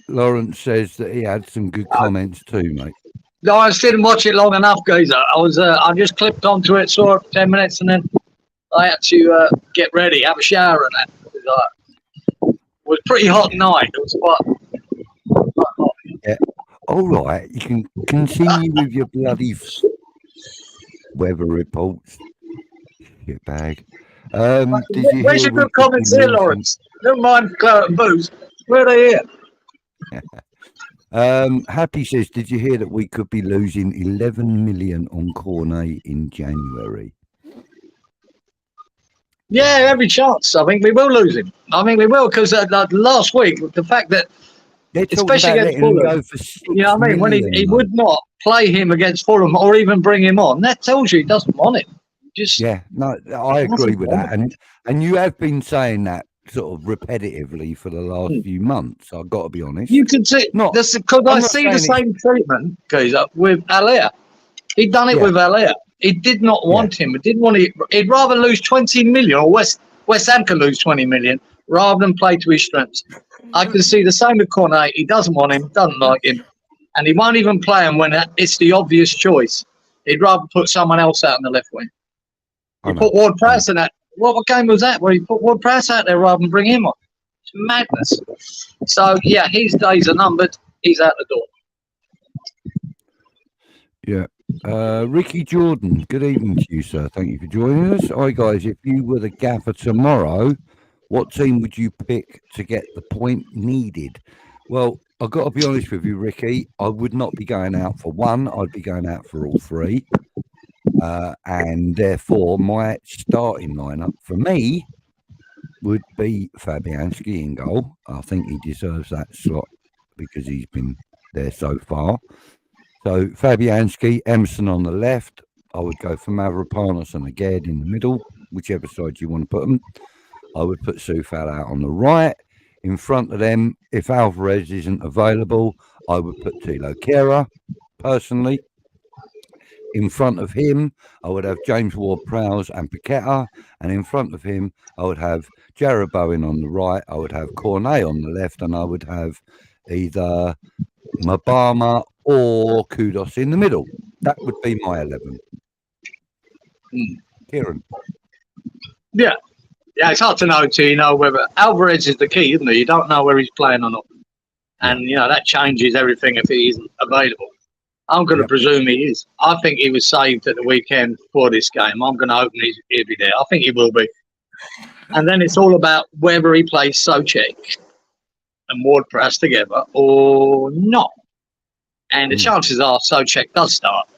Lawrence says that he had some good comments too, mate. No, I just didn't watch it long enough, guys. I just clicked onto it, saw it for 10 minutes, and then I had to get ready, have a shower, and that. It was pretty hot night. It was quite hot. Yeah. All right, you can continue with your bloody weather reports. Shit bag. Where's your good comments here, Lawrence? Never mind booze. Where are they here? Happy says, did you hear that we could be losing 11 million on Cornet in January? Yeah, every chance. I think we will lose him. I think we will, because last week, the fact that, especially against Fulham, you know what I mean, when he would not play him against Fulham or even bring him on, that tells you he doesn't want it. I agree with that. And you have been saying that sort of repetitively for the last few months. I've got to be honest. You can see because I see the same treatment goes up with Alea. He'd done it with Alea. He did not want him. He didn't want it. He'd rather lose 20 million, or West Ham can lose 20 million rather than play to his strengths. I can see the same with Cornet. He doesn't want him, doesn't like him, and he won't even play him when it's the obvious choice. He'd rather put someone else out in the left wing. He put Ward-Prowse in that. What game was that where he put Ward-Prowse out there rather than bring him on? It's madness. So, yeah, his days are numbered. He's out the door. Yeah. Ricky Jordan, good evening to you, sir. Thank you for joining us. Hi, guys. If you were the gaffer tomorrow, what team would you pick to get the point needed? Well, I've got to be honest with you, Ricky. I would not be going out for one. I'd be going out for all three. And therefore, my starting lineup for me would be Fabianski in goal. I think he deserves that slot because he's been there so far. So Fabianski, Emerson on the left. I would go for Mavropanos and Aged in the middle, whichever side you want to put them. I would put Soufal out on the right. In front of them, if Alvarez isn't available, I would put Tilo Kehrer, personally. In front of him, I would have James Ward-Prowse and Paqueta. And in front of him, I would have Jarrod Bowen on the right. I would have Cornet on the left. And I would have either Mabama or Kudos in the middle. That would be my 11. Kieran. Yeah, it's hard to know until you know whether Alvarez is the key, isn't it? You don't know where he's playing or not. And, you know, that changes everything if he isn't available. I'm going to presume he is. I think he was saved at the weekend for this game. I'm going to hope he'll be there. I think he will be. And then it's all about whether he plays Souček and Ward-Prowse together or not. And the chances are Souček does start.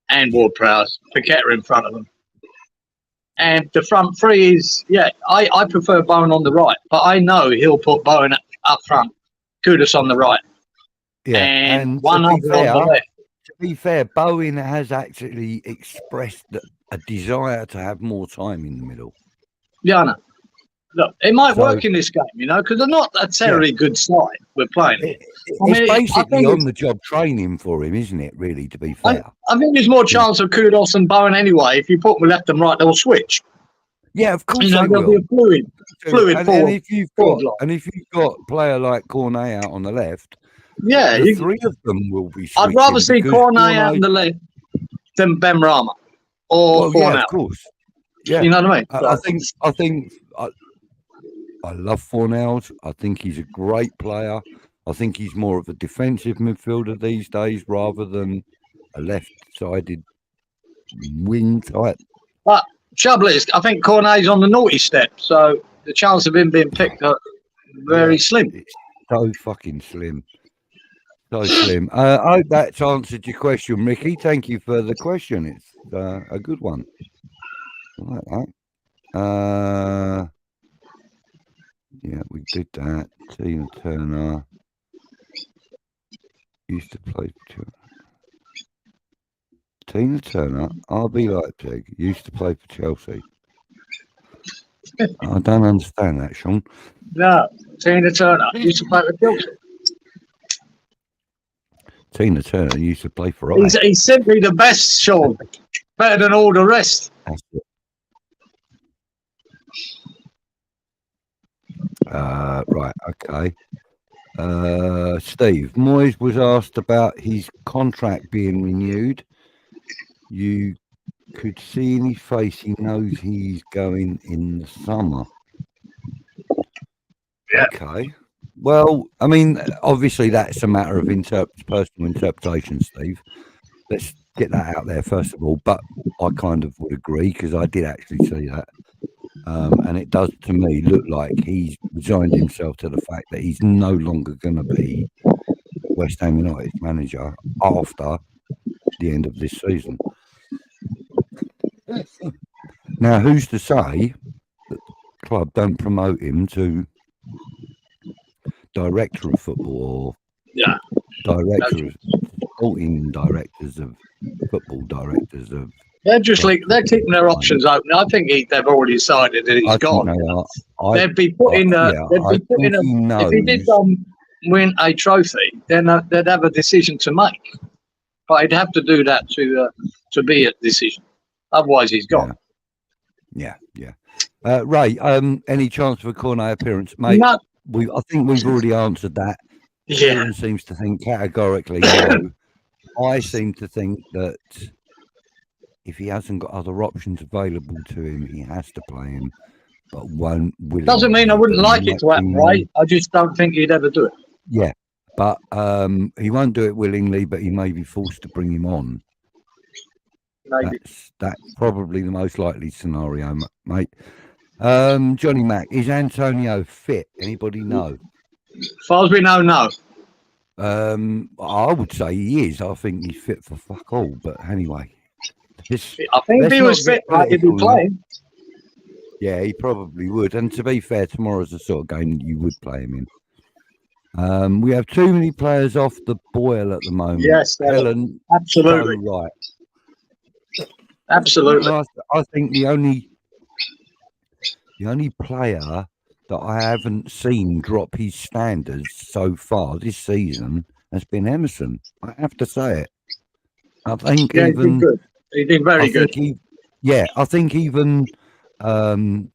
And Ward-Prowse, Paqueta in front of them. And the front three is, I prefer Bowen on the right. But I know he'll put Bowen up front, Kudos on the right. Yeah, and one other on the left. To be fair, Bowen has actually expressed a desire to have more time in the middle. Yeah, I know. Look, it might work in this game, you know, because they're not a terribly good side we're playing. It's basically on-the-job training for him, isn't it, really, to be fair? I think there's more chance of Kudos and Bowen anyway. If you put them left and right, they'll switch. Yeah, of course there'll be a fluid and if you've got a player like Cornet out on the left, the three of them will be switching. I'd rather see Cornet out on the left than Ben Rama or Fornal. Yeah, of course. Yeah. You know what I mean? I think I love Fornals. I think he's a great player. I think he's more of a defensive midfielder these days rather than a left-sided wing type. But trouble is, I think Cornet's on the naughty step, so the chance of him being picked up very slim. It's so fucking slim. So slim. I hope that's answered your question, Ricky. Thank you for the question. It's a good one. I like that. Yeah, we did that. Tina Turner used to play for Tina Turner, RB Leipzig, used to play for Chelsea. I don't understand that, Sean. No, Tina Turner used to play for Chelsea. Tina Turner used to play for us. He's simply the best, Sean. Better than all the rest. That's it. Right, okay. Steve, Moyes was asked about his contract being renewed. You could see in his face he knows he's going in the summer. Yeah. Okay. Well, I mean, obviously that's a matter of personal interpretation, Steve. Let's get that out there first of all. But I kind of would agree because I did actually see that. And it does to me look like he's resigned himself to the fact that he's no longer going to be West Ham United's manager after the end of this season. Now, who's to say that the club don't promote him to director of football or director of sporting directors of football directors of. They're keeping their options open. I think they've already decided that he's gone. They'd be putting if he did win a trophy, then they'd have a decision to make. But he'd have to do that to be a decision. Otherwise, he's gone. Yeah. Ray, any chance of a Cornet appearance, mate? No. I think we've already answered that. Yeah. Kieran seems to think categorically no. I seem to think that if he hasn't got other options available to him, he has to play him, but won't willingly. Doesn't mean I wouldn't like it to happen, right? I just don't think he'd ever do it. Yeah, but he won't do it willingly, but he may be forced to bring him on. Maybe. That's probably the most likely scenario, mate. Johnny Mac, is Antonio fit? Anybody know? As far as we know, no. I would say he is. I think he's fit for fuck all, but anyway. I think if he was fit, he'd be playing. Yeah, he probably would. And to be fair, tomorrow's the sort of game that you would play him in. We have too many players off the boil at the moment. Yes, Helen, absolutely. So right. Absolutely. I think the only player that I haven't seen drop his standards so far this season has been Emerson. I have to say it. I think he did good. He did very good. I think even Edson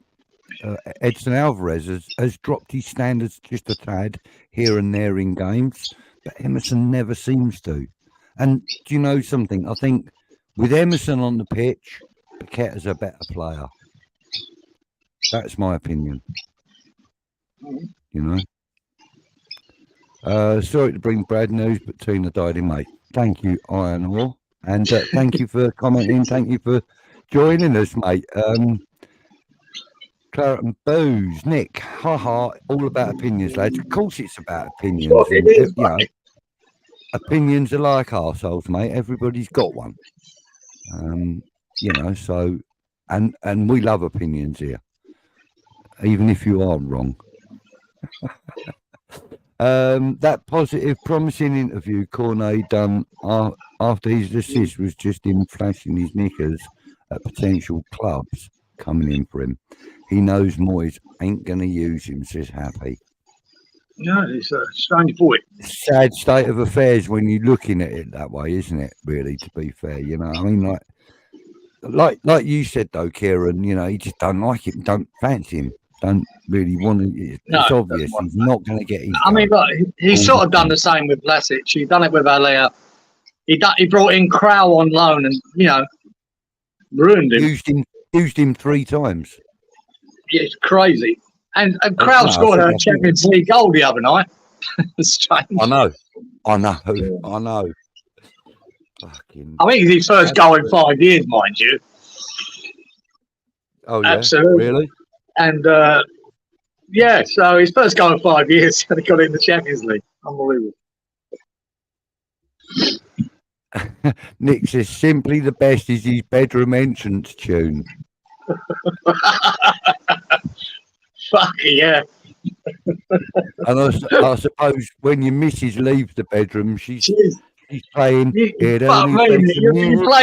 Alvarez has dropped his standards just a tad here and there in games, but Emerson never seems to. And do you know something? I think with Emerson on the pitch, Paqueta's a better player. That's my opinion. You know. Sorry to bring bad news, but Tina died in May. Thank you, Iron Ore. And thank you for commenting. Thank you for joining us, mate. Claret and Booze, Nick, haha, all about opinions, lads. Of course, it's about opinions. Well, it is, you know, opinions are like arseholes, mate. Everybody's got one. You know, so and we love opinions here, even if you are wrong. That positive, promising interview Cornet done after his assist was just him flashing his knickers at potential clubs coming in for him. He knows Moyes ain't going to use him, says Happy. No, it's a strange boy. Sad state of affairs when you're looking at it that way, isn't it? Really, to be fair, you know, I mean, like you said though, Kieran, you know, he just don't like him, don't fancy him. Don't really want to. It's obvious he's not going to get his. I mean, look, he's sort of done the same with Vlasic. He's done it with Alea. He brought in Crow on loan and, you know, ruined him. Used him 3 times. Yeah, it's crazy. And Crow scored a Champions League goal the other night. It's strange. I know. Fucking. I think it's his first goal in 5 years, mind you. Oh yeah, absolutely. Really? And yeah, so his first goal in 5 years, and he got it in the Champions League. Unbelievable. Nick says simply the best is his bedroom entrance tune. Fuck yeah. And I suppose when your missus leaves the bedroom, she's playing. You play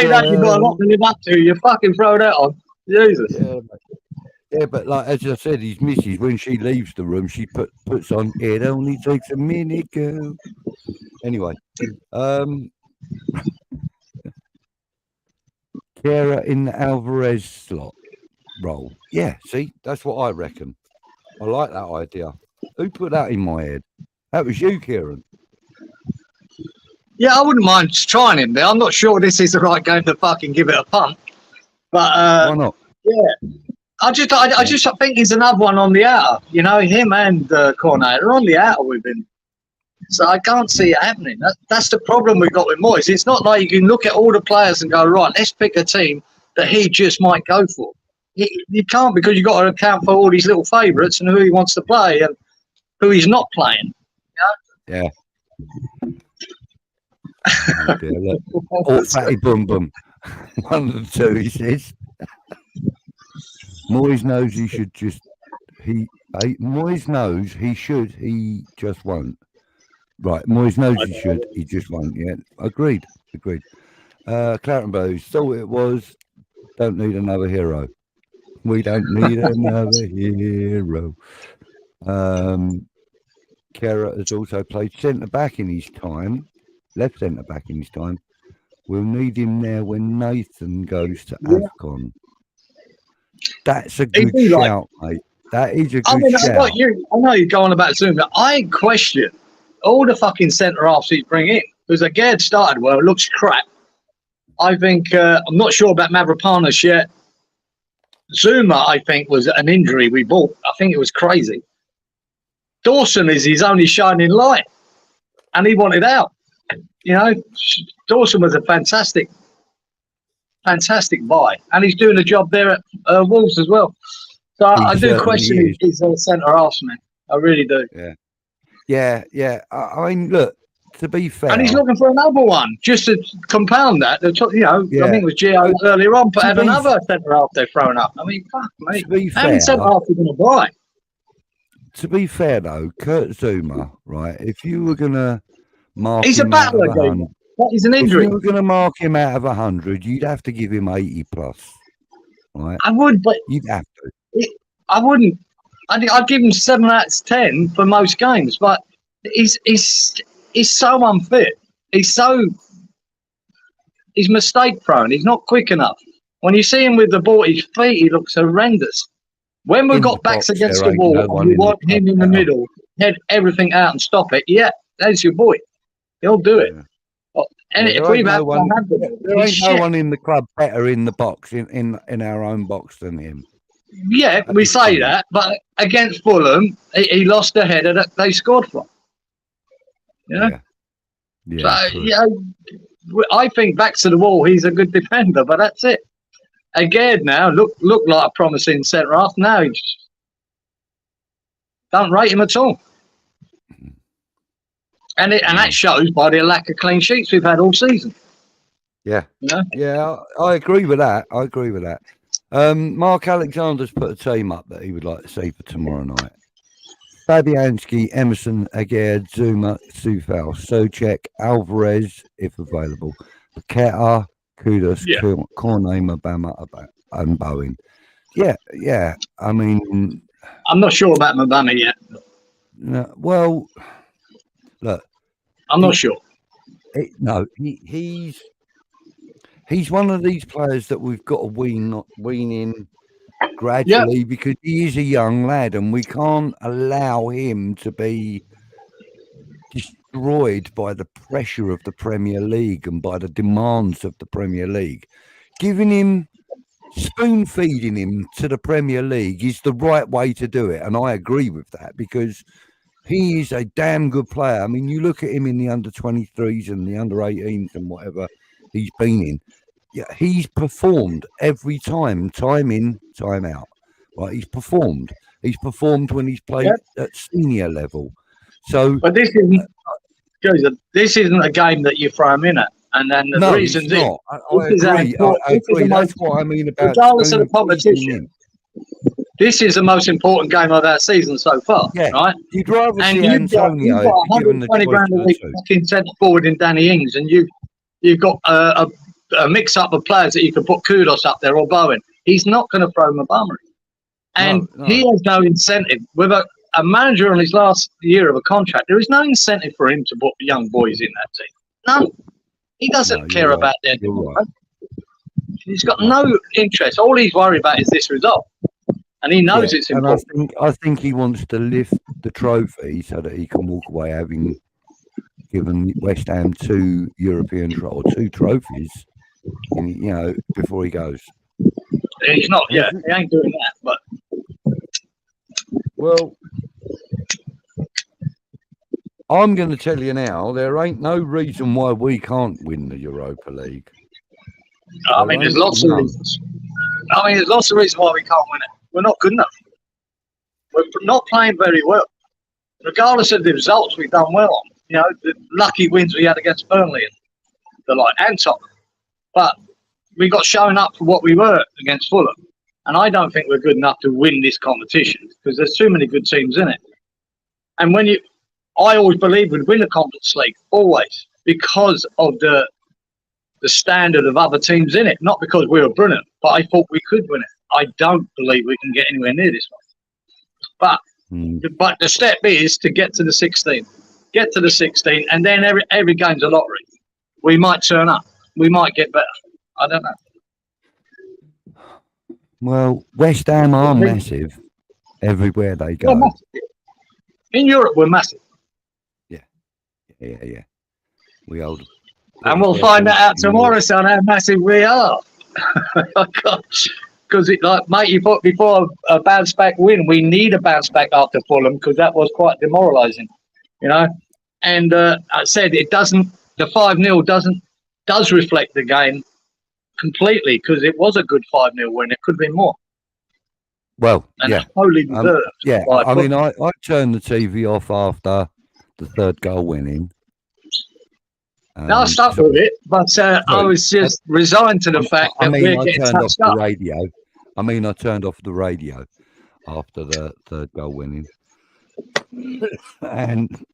that, you've got a lot to live up to. You fucking throw that on. Jesus. Yeah, but like as I said, his missus, when she leaves the room, she puts on "It Only Takes a Minute, Girl." Anyway, Kara in the Alvarez slot role. Yeah, see, that's what I reckon. I like that idea. Who put that in my head? That was you, Kieran. Yeah, I wouldn't mind trying him there. I'm not sure this is the right game to fucking give it a punt. But why not? Yeah. I just think he's another one on the outer. You know, him and Cornet are on the outer with him. So I can't see it happening. That's the problem we've got with Moyes. It's not like you can look at all the players and go, right, let's pick a team that he just might go for. You can't, because you've got to account for all these little favourites and who he wants to play and who he's not playing. You know? Yeah. Oh dear, look. Oh, fatty bum bum. One of the two, he says. Moyes knows he should just. Moyes knows he should. He just won't. Right. Moyes knows he should. He just won't. Yeah. Agreed. Claret Blues thought it was. Don't need another hero. We don't need another hero. Kera has also played centre back in his time. Left centre back in his time. We'll need him there when Nathan goes to AFCON. That's a good shout, mate. That is a good shout. I know you're going about Zuma. I question all the fucking centre halves he's bringing in. Because Agard started well, it looks crap. I think, I'm not sure about Mavropanos yet. Zuma, I think, was an injury we bought. I think it was crazy. Dawson is his only shining light. And he wanted out. You know, Dawson was a fantastic buy. And he's doing a job there at Wolves as well. So I do question his centre half, man. I really do. Yeah. I mean, look, to be fair. And he's looking for another one, just to compound that. You know, I think it was Gio earlier on, but had another centre half they're throwing up. I mean, fuck, mate. How many centre half are you going to buy? To be fair, though, Kurt Zuma, right, if you were going to mark he's him a battler, game. He's an injury. If you were going to mark him out of 100, you'd have to give him 80 plus. Right? I would, but you'd have to. I wouldn't. I'd give him 7 out of 10 for most games, but he's so unfit. He's mistake prone. He's not quick enough. When you see him with the ball at his feet, he looks horrendous. When we've got backs against the wall and you want him in the middle, head everything out and stop it, that's your boy. He'll do it. And if we've had there ain't no one in the club better in the box, in our own box than him. Yeah, we say that, but against Fulham, he lost the header that they scored from. Yeah. So, I think back to the wall, he's a good defender, but that's it. Again, now look like a promising centre half. Now he don't rate him at all, and that shows by the lack of clean sheets we've had all season. Yeah, I agree with that. Mark Alexander's put a team up that he would like to see for tomorrow night. Fabianski, Emerson, Agard, Zuma, Sufal, Socek, Alvarez, if available, Paqueta, Kudos, Cornet, Mabama, and Bowen. Yeah. I mean, I'm not sure about Mabama yet. No, well, look, I'm not sure. He's one of these players that we've got to wean in gradually because he is a young lad, and we can't allow him to be destroyed by the pressure of the Premier League and by the demands of the Premier League. Spoon-feeding him to the Premier League is the right way to do it, and I agree with that because he is a damn good player. I mean, you look at him in the under-23s and the under-18s and whatever he's been in. Yeah, he's performed every time in, time out. Right, he's performed. He's performed when he's played at senior level. So, but this isn't a game that you throw him in at. And then the reason is, I agree. That's what I mean about regardless of the competition. This is the most important game of our season so far, right? You'd rather see Antonio you've got 120 grand a week fucking centre forward in Danny Ings, and you've got a mix-up of players that you can put Kudos up there or Bowen. He's not going to throw Mabama. And he has no incentive. With a manager on his last year of a contract, there is no incentive for him to put young boys in that team. None. He doesn't care about their development. He's got no interest. All he's worried about is this result. and he knows it's important. And I think he wants to lift the trophy so that he can walk away having given West Ham 2 European or 2 trophies, before he goes. He's not. Yeah, he ain't doing that. But well, I'm going to tell you now, there ain't no reason why we can't win the Europa League. I mean, there's lots of reasons. There's lots of reasons why we can't win it. We're not good enough. We're not playing very well. Regardless of the results, we've done well on. The lucky wins we had against Burnley and Tottenham. But we got shown up for what we were against Fulham. And I don't think we're good enough to win this competition because there's too many good teams in it. And I always believed we'd win the Conference League, always, because of the standard of other teams in it, not because we were brilliant, but I thought we could win it. I don't believe we can get anywhere near this one. But the step is to get to the 16. Get to the 16, and then every game's a lottery. We might turn up. We might get better. I don't know. Well, West Ham are massive everywhere they go. In Europe, we're massive. Yeah. We hold. And we'll find that out tomorrow, son, how massive we are. Because mate, you put before a bounce back win, we need a bounce back after Fulham because that was quite demoralising, And I said it doesn't. The 5-0 does reflect the game completely because it was a good 5-0 win. It could have been more. Well, totally deserved. I turned the TV off after the 3rd goal went in. No, I stuck with it, but I was just resigned to the fact that we're getting touched up. I turned off the radio after the 3rd goal went in. And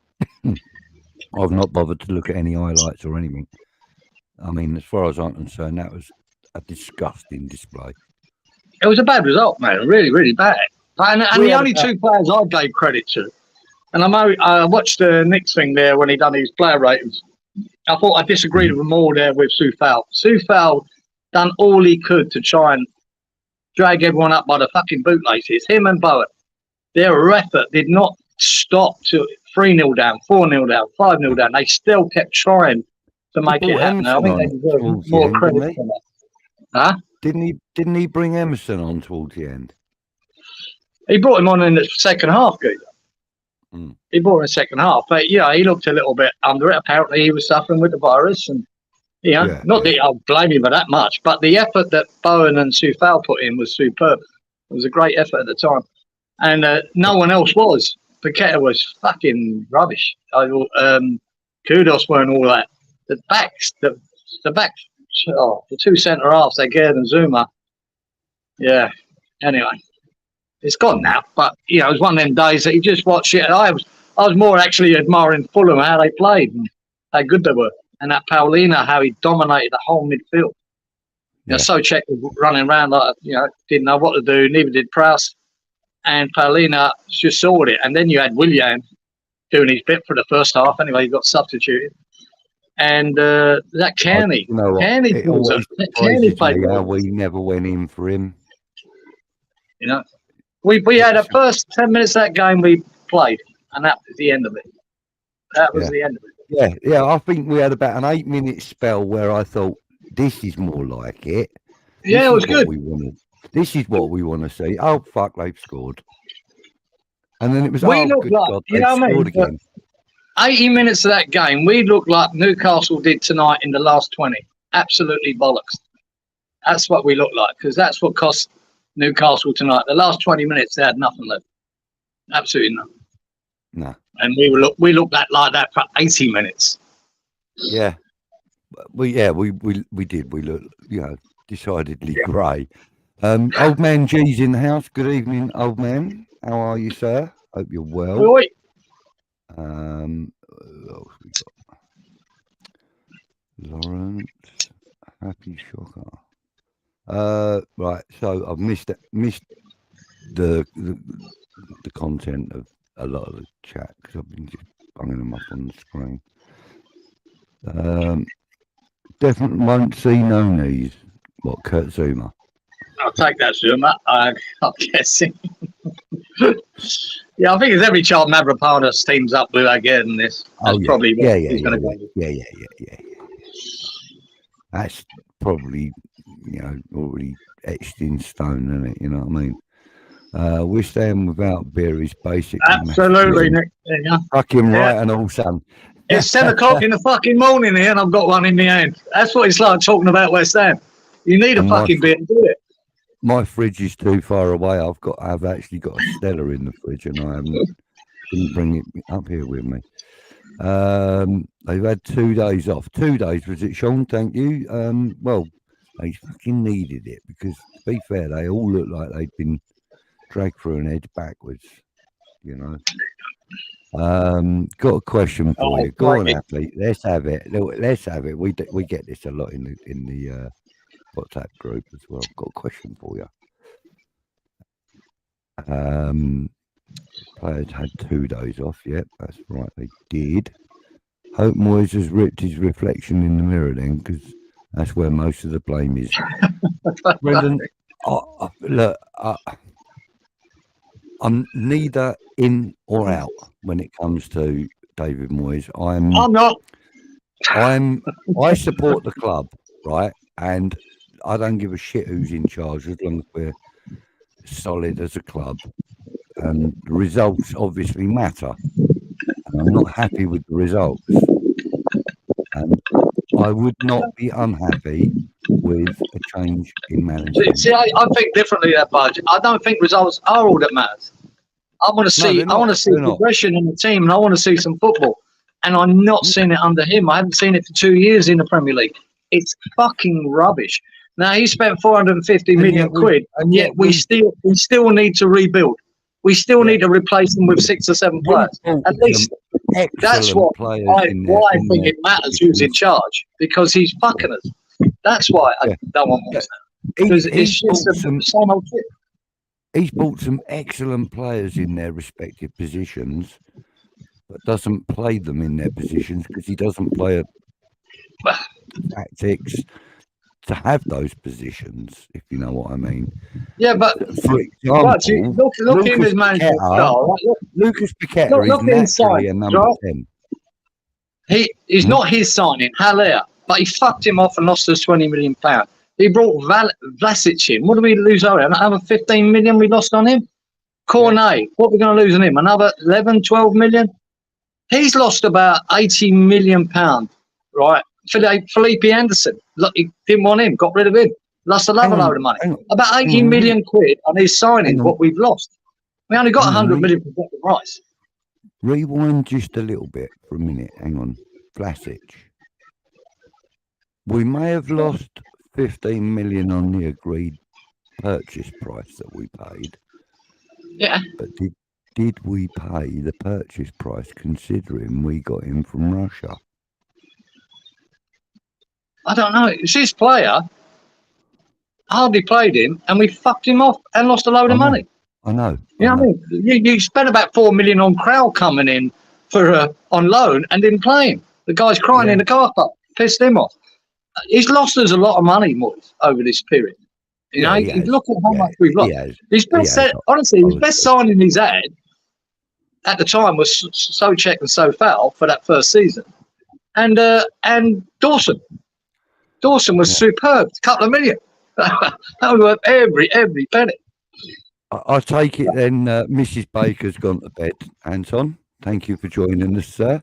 I've not bothered to look at any highlights or anything. As far as I'm concerned, that was a disgusting display. It was a bad result, man. Really, really bad. And the only 2 players I gave credit to, and I watched the Knicks thing there when he done his player ratings. I thought I disagreed with them all there with Soufal. Soufal done all he could to try and drag everyone up by the fucking bootlaces. Him and Bowen. Their effort did not stop to 3-0 down, 4-0 down, 5-0 down. They still kept trying to make it happen. I think they deserve more credit for that. Huh? Didn't he bring Emerson on towards the end? He brought him on in the second half, Geezer. He brought him in the second half. But, he looked a little bit under it. Apparently, he was suffering with the virus. And, not that I'll blame him for that much, but the effort that Bowen and Soufal put in was superb. It was a great effort at the time. And no one else was. Paqueta was fucking rubbish. Kudos weren't all that. The 2 centre halves, they gave them Zuma. Yeah. Anyway, it's gone now. But it was one of them days that you just watch it. I was more actually admiring Fulham how they played and how good they were, and that Paulina how he dominated the whole midfield. Souček was running around like didn't know what to do. Neither did Prowse, and Paulina just sorted it. And then you had Willian doing his bit for the first half. Anyway, he got substituted. And that Kearney, Kearney played well. We never went in for him. We had the first 10 minutes of that game we played, and that was the end of it. That was the end of it. Yeah. I think we had about an 8-minute spell where I thought this is more like it. It was good. This is what we want to see. Oh fuck, they've scored. And then it was good God, they scored again. 80 minutes of that game, we looked like Newcastle did tonight in the last 20. Absolutely bollocks. That's what we looked like, because that's what cost Newcastle tonight. The last 20 minutes, they had nothing left. Absolutely nothing. No. And we looked like that for 80 minutes. Yeah. We did. We looked, decidedly grey. Old man G's in the house. Good evening, old man. How are you, sir? Hope you're well. Oi. What else we got? Lawrence, happy shocker. Right, so I've missed the content of a lot of the chat because I've been just bunging them up on the screen. Definitely won't see no knees. What, Kurt Zuma? I I'll take that, Zuma. I'm guessing. Yeah, I think it's every child Mavropanos teams up with again. This. That's probably what he's going to go with. Yeah. That's probably, already etched in stone, isn't it? You know what I mean? We're staying without beer is basically absolutely, Nick. Yeah. Fucking right and all, son. It's 10 o'clock in the fucking morning here, and I've got one in my hand. That's what it's like talking about West Ham. You need a fucking beer to do it. My fridge is too far away. I've actually got a Stella in the fridge, and I didn't bring it up here with me. They've had 2 days off. 2 days, was it, Sean? Thank you. Well, they fucking needed it because, to be fair, they all look like they'd been dragged through an edge backwards. Got a question for you. Go on, athlete. Let's have it. Let's have it. We get this a lot in the WhatsApp group as well. Got a question for you. Players had 2 days off. Yep, that's right. They did. Hope Moyes has ripped his reflection in the mirror then, because that's where most of the blame is. Brendan, look, I'm neither in or out when it comes to David Moyes. I'm not. I support the club, right? And I don't give a shit who's in charge as long as we're solid as a club. And the results obviously matter. And I'm not happy with the results. And I would not be unhappy with a change in management. See, I think differently there, Budge. I don't think results are all that matters. I want to see progression in the team, and I want to see some football. And I'm not seeing it under him. I haven't seen it for 2 years in the Premier League. It's fucking rubbish. Now he spent 450 million quid, and yet we still need to rebuild. We still need to replace them with 6 or 7 players. At least that's why I think it matters who's in charge, because he's fucking us. That's why I don't want that. Because it's just the same old shit. He's bought some excellent players in their respective positions, but doesn't play them in their positions because he doesn't play tactics to have those positions, if you know what I mean. Yeah, but for example, look in his management style. Lucas Paqueta is naturally a number 10. He's not his signing, Haller, but he fucked him off and lost us £20 million. He brought Vlasic in. What did we lose on him? Another 15 million we lost on him? Cornet, what are we going to lose on him? Another 11, 12 million? He's lost about £80 million, right? Felipe Anderson, look, he didn't want him, got rid of him. Lost another load of money. About 80 million quid on his signing, what we've lost. We only got 100 million for Declan Rice. Rewind just a little bit for a minute. Hang on. Vlasic. We may have lost 15 million on the agreed purchase price that we paid. Yeah. But did we pay the purchase price considering we got him from Russia? I don't know. It's his player. Hardly played him, and we fucked him off and lost a load of money. I know. You know what I mean? You spent about 4 million on Crowell coming in for on loan and didn't play him. The guy's crying in the car park. Pissed him off. He's lost us a lot of money, Moyes, over this period. You know, look at how much we've lost. His best signing he's had at the time was Souček and Sofal for that first season, and Dawson. Dawson was superb. A couple of million. That was worth every penny. I take it then. Mrs. Baker's gone to bed. Anton, thank you for joining us, sir.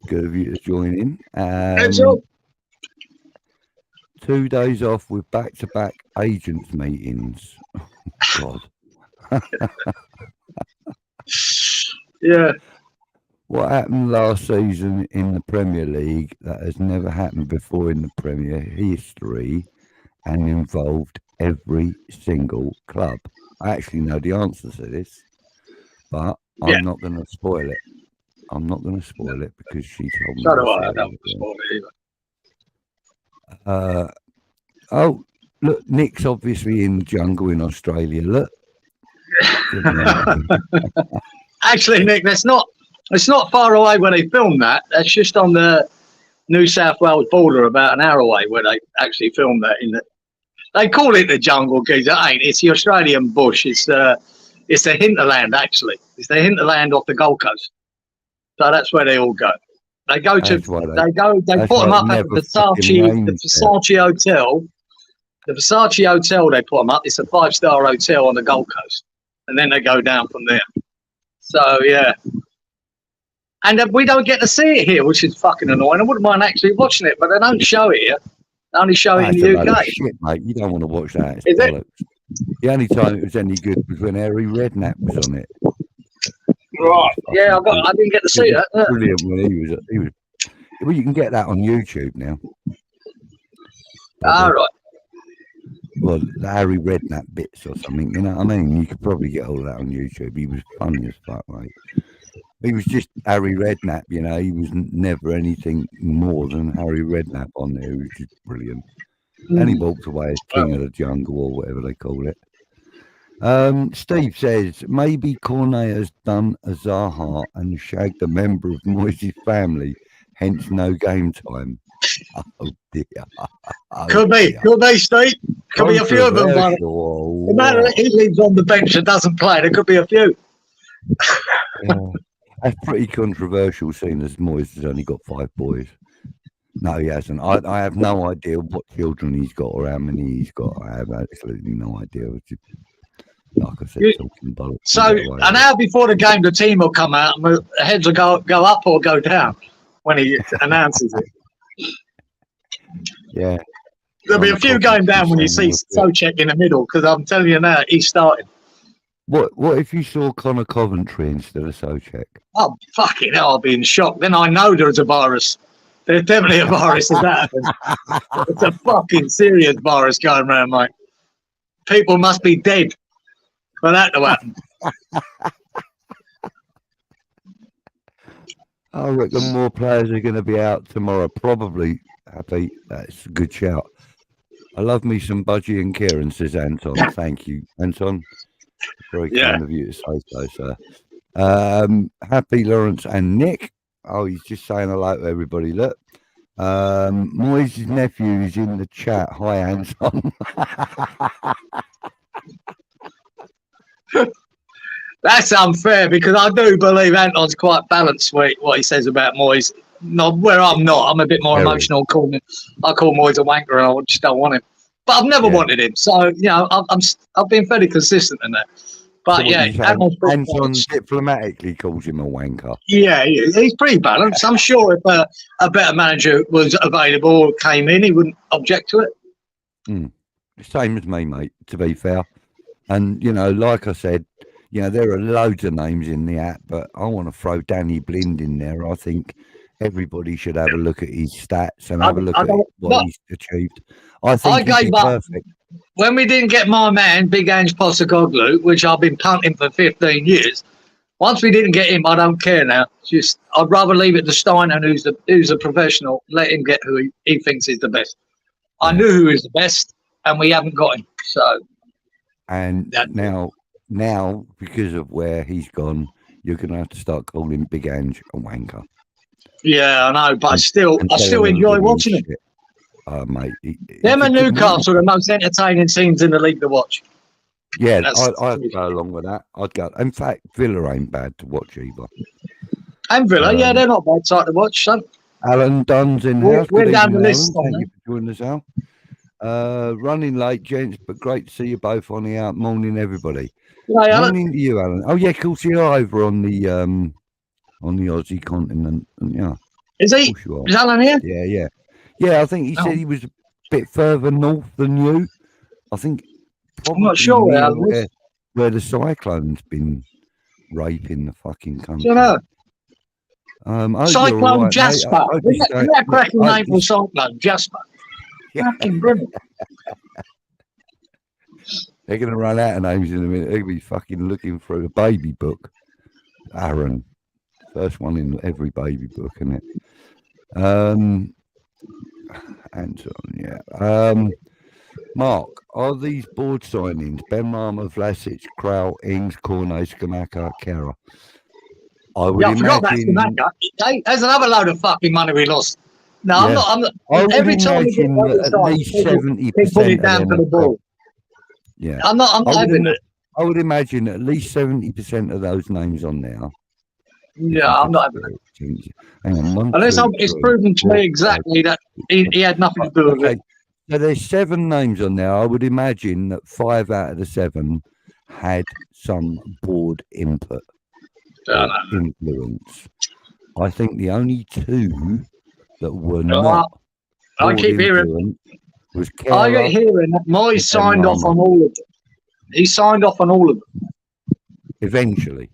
Good of you to join in. 2 days off with back-to-back agents meetings. Oh, God. Yeah. What happened last season in the Premier League that has never happened before in the Premier history and involved every single club? I actually know the answer to this, but I'm not going to spoil it. I'm not going to spoil it because she told me. So do I. I don't spoil it either. Oh, look, Nick's obviously in the jungle in Australia. Look. Actually, Nick, it's not far away where they filmed that. That's just on the New South Wales border, about an hour away, where they actually filmed that. They call it the jungle, because it ain't. It's the Australian bush. It's the hinterland, actually. It's the hinterland off the Gold Coast. So that's where they all go. They go to. They put them up at the Versace Hotel. The Versace Hotel, they put them up. It's a 5-star hotel on the Gold Coast, and then they go down from there. So yeah. And we don't get to see it here, which is fucking annoying. I wouldn't mind actually watching it, but they don't show it here. They only show it in the UK. Shit, mate. You don't want to watch that. Is it? The only time it was any good was when Harry Redknapp was on it. Right. Yeah, I didn't get to see that. Brilliant when he was. Well, you can get that on YouTube now. All right. Well, the Harry Redknapp bits or something, you know what I mean? You could probably get all that on YouTube. He was funny as fuck, mate. He was just Harry Redknapp, you know. He was never anything more than Harry Redknapp on there. He was just brilliant. And he walked away as king of the jungle or whatever they call it. Steve says, maybe Cornet has done a Zaha and shagged a member of Moyes' family, hence no game time. Oh, dear. Could be, Steve. Could be a few of them. No matter he leaves on the bench and doesn't play, there could be a few. Yeah. That's pretty controversial, seeing as Moyes has only got 5 boys. No, he hasn't. I have no idea what children he's got or how many he's got. I have absolutely no idea. Like I said, talking bollocks. So, an hour before the game, the team will come out and the heads will go up or go down when he announces it. Yeah. There'll be a few going down when you see Souček in the middle, because I'm telling you now, he's starting. What if you saw Connor Coventry instead of Souček? Oh, fucking hell, I'll be in shock. Then I know there's a virus. There's definitely a virus if that happens. It's a fucking serious virus going around, mate. People must be dead for that to happen. I reckon more players are going to be out tomorrow. Probably. Happy. That's a good shout. I love me some Budgie and Kieran, says Anton. Thank you, Anton. Very kind of you to say so, sir. Happy, Lawrence and Nick. Oh, he's just saying hello to everybody. Look. Moyes' nephew is in the chat. Hi, Anton. That's unfair, because I do believe Anton's quite balanced what he says about Moyes. Not where I'm not. I'm a bit more emotional. I call Moyes a wanker, and I just don't want him. But I've never wanted him, so you know I've been fairly consistent in that. But so Anton diplomatically calls him a wanker. Yeah, he's pretty balanced. I'm sure if a better manager was available or came in, he wouldn't object to it. Same as me, mate. To be fair, and you know, like I said, you know, there are loads of names in the app, but I want to throw Danny Blind in there. I think everybody should have a look at his stats and have a look at what he's achieved. I think he's perfect. When we didn't get my man, Big Ange Postecoglou, which I've been punting for 15 years, once we didn't get him, I don't care now. I'd rather leave it to Steiner, who's a professional. Let him get who he thinks is the best. I knew who is the best, and we haven't got him. So, and now because of where he's gone, you're going to have to start calling Big Ange a wanker. Yeah, I know, but I still enjoy watching him. Mate, them and Newcastle are the most entertaining teams in the league to watch. Yeah, I'd go along with that. I'd go. In fact, Villa ain't bad to watch either. And Villa, they're not bad side to watch. So. Alan Dunn's in house. We're down the list. Thank you for joining us, Al. Running late, gents, but great to see you both on the out. Morning, everybody. Hi, morning to you, Alan. Oh yeah, of course you are over on the Aussie continent. Yeah. Is he? Is Alan here? Yeah. Yeah, I think he said he was a bit further north than you. I think. I'm not sure where the Cyclone's been raping the fucking country. I don't know. Cyclone Jasper. Isn't that a cracking name for Cyclone Jasper? Fucking brilliant. They're going to run out of names in a minute. They're going to be fucking looking through a baby book. Aaron. First one in every baby book, isn't it? Anton, yeah. Mark, are these board signings Ben Rama, Vlasic, Krau, Ings, Cornet, Skamaka, Kara? I forgot about Skamaka. There's another load of fucking money we lost. No, I'm not. I'm not. Every time we get at least 70% put it down to the ball. Yeah, I'm not having that. I would imagine at least 70% of those names on there. Yeah, I'm not having that. Hang on, unless it's proven to me exactly that he had nothing to do with it. So there's 7 names on there. I would imagine that 5 out of the 7 had some board input or influence. I think the only 2 that were not. I keep hearing. Was I get hearing that Moyes signed off on all of them. He signed off on all of them. Eventually.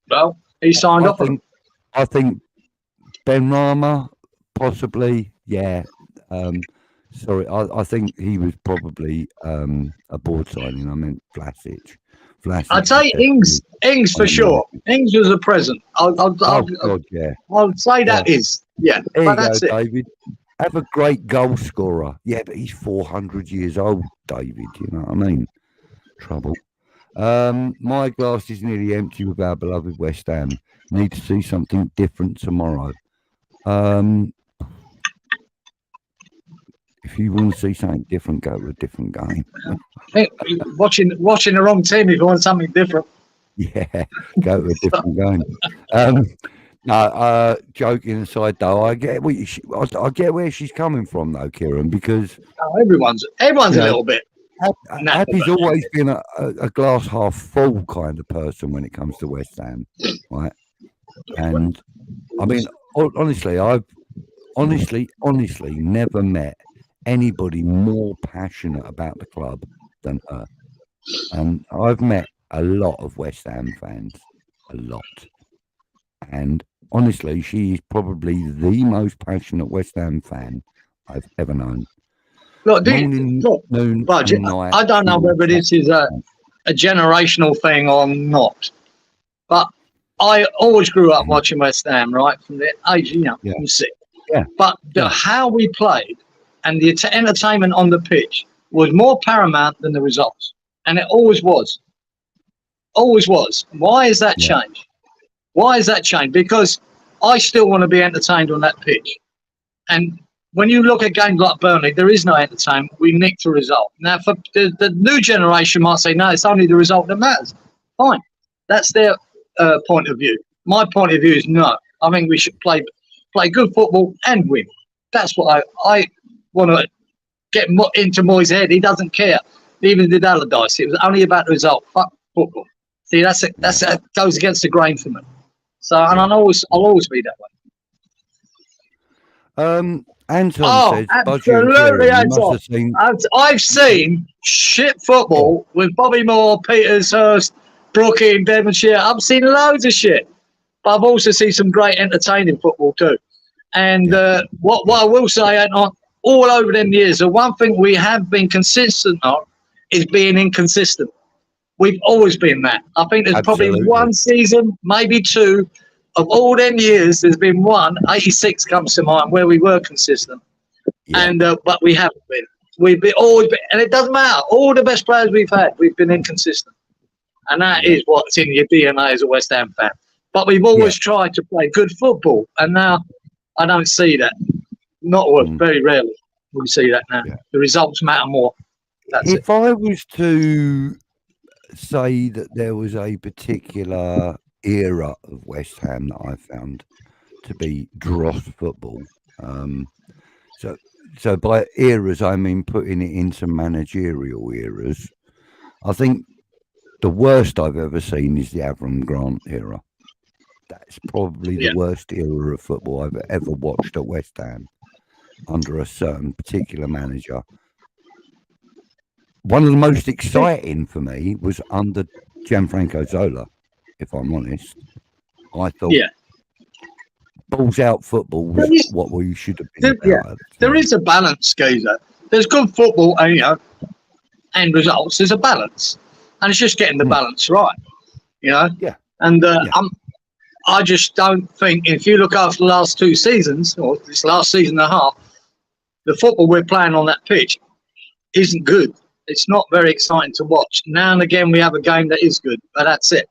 Well, he signed off on them. I think Benrahma, possibly, yeah. Sorry, I think he was probably a board signing. I meant Vlasic. I'd say Ings for sure. Ings was a present. God, yeah. I'll say that is. Yeah, there but that's you go, it. David. Have a great goal scorer. Yeah, but he's 400 years old, David. You know what I mean? Trouble. My glass is nearly empty with our beloved West Ham. Need to see something different tomorrow. If you want to see something different, go to a different game. watching the wrong team if you want something different. Yeah, go to a different game. No, joking aside though, I get where she's coming from though, Kieran, because everyone's a little bit. Happy's always been a glass half full kind of person when it comes to West Ham, right? And I mean, honestly, I've honestly never met anybody more passionate about the club than her. And I've met a lot of West Ham fans, a lot. And honestly, she is probably the most passionate West Ham fan I've ever known. Look, I don't know whether this is a generational thing or not, but I always grew up watching West Ham, right, from the age, from 6. Yeah. But how we played and the entertainment on the pitch was more paramount than the results, and it always was. Always was. Why is that changed? Why is that changed? Because I still want to be entertained on that pitch. And when you look at games like Burnley, there is no entertainment. We nick the result. Now, for the new generation might say, no, it's only the result that matters. Fine. That's their point of view. My point of view is no. I think we should play good football and win. That's what I want to get into Moyes' head. He doesn't care. He even did Allardyce. It was only about the result. Fuck football. See, that goes against the grain for me. So, and I'll always be that way. Anton says, absolutely, Anton. I've seen shit football with Bobby Moore, Petershurst, Brookie in Devonshire. I've seen loads of shit. But I've also seen some great entertaining football too. And what I will say, Anton, all over them years, the one thing we have been consistent on is being inconsistent. We've always been that. I think there's probably one season, maybe 2, of all them years, there's been one, 86 comes to mind, where we were consistent. Yeah. And but we haven't been. We've always been, and it doesn't matter. All the best players we've had, we've been inconsistent. And that is what's in your DNA as a West Ham fan. But we've always tried to play good football, and now I don't see that. Very rarely we see that now. Yeah. The results matter more. If I was to say that there was a particular era of West Ham that I found to be dross football. So by eras, I mean putting it into managerial eras. I think the worst I've ever seen is the Avram Grant era. That's probably the worst era of football I've ever watched at West Ham under a certain particular manager. One of the most exciting for me was under Gianfranco Zola, if I'm honest. I thought balls out football was what we should have been about. There is a balance, Geezer. There's good football and results. There's a balance. And it's just getting the balance right, Yeah. And I just don't think, if you look after the last 2 seasons, or this last season and a half, the football we're playing on that pitch isn't good. It's not very exciting to watch. Now and again, we have a game that is good, but that's it.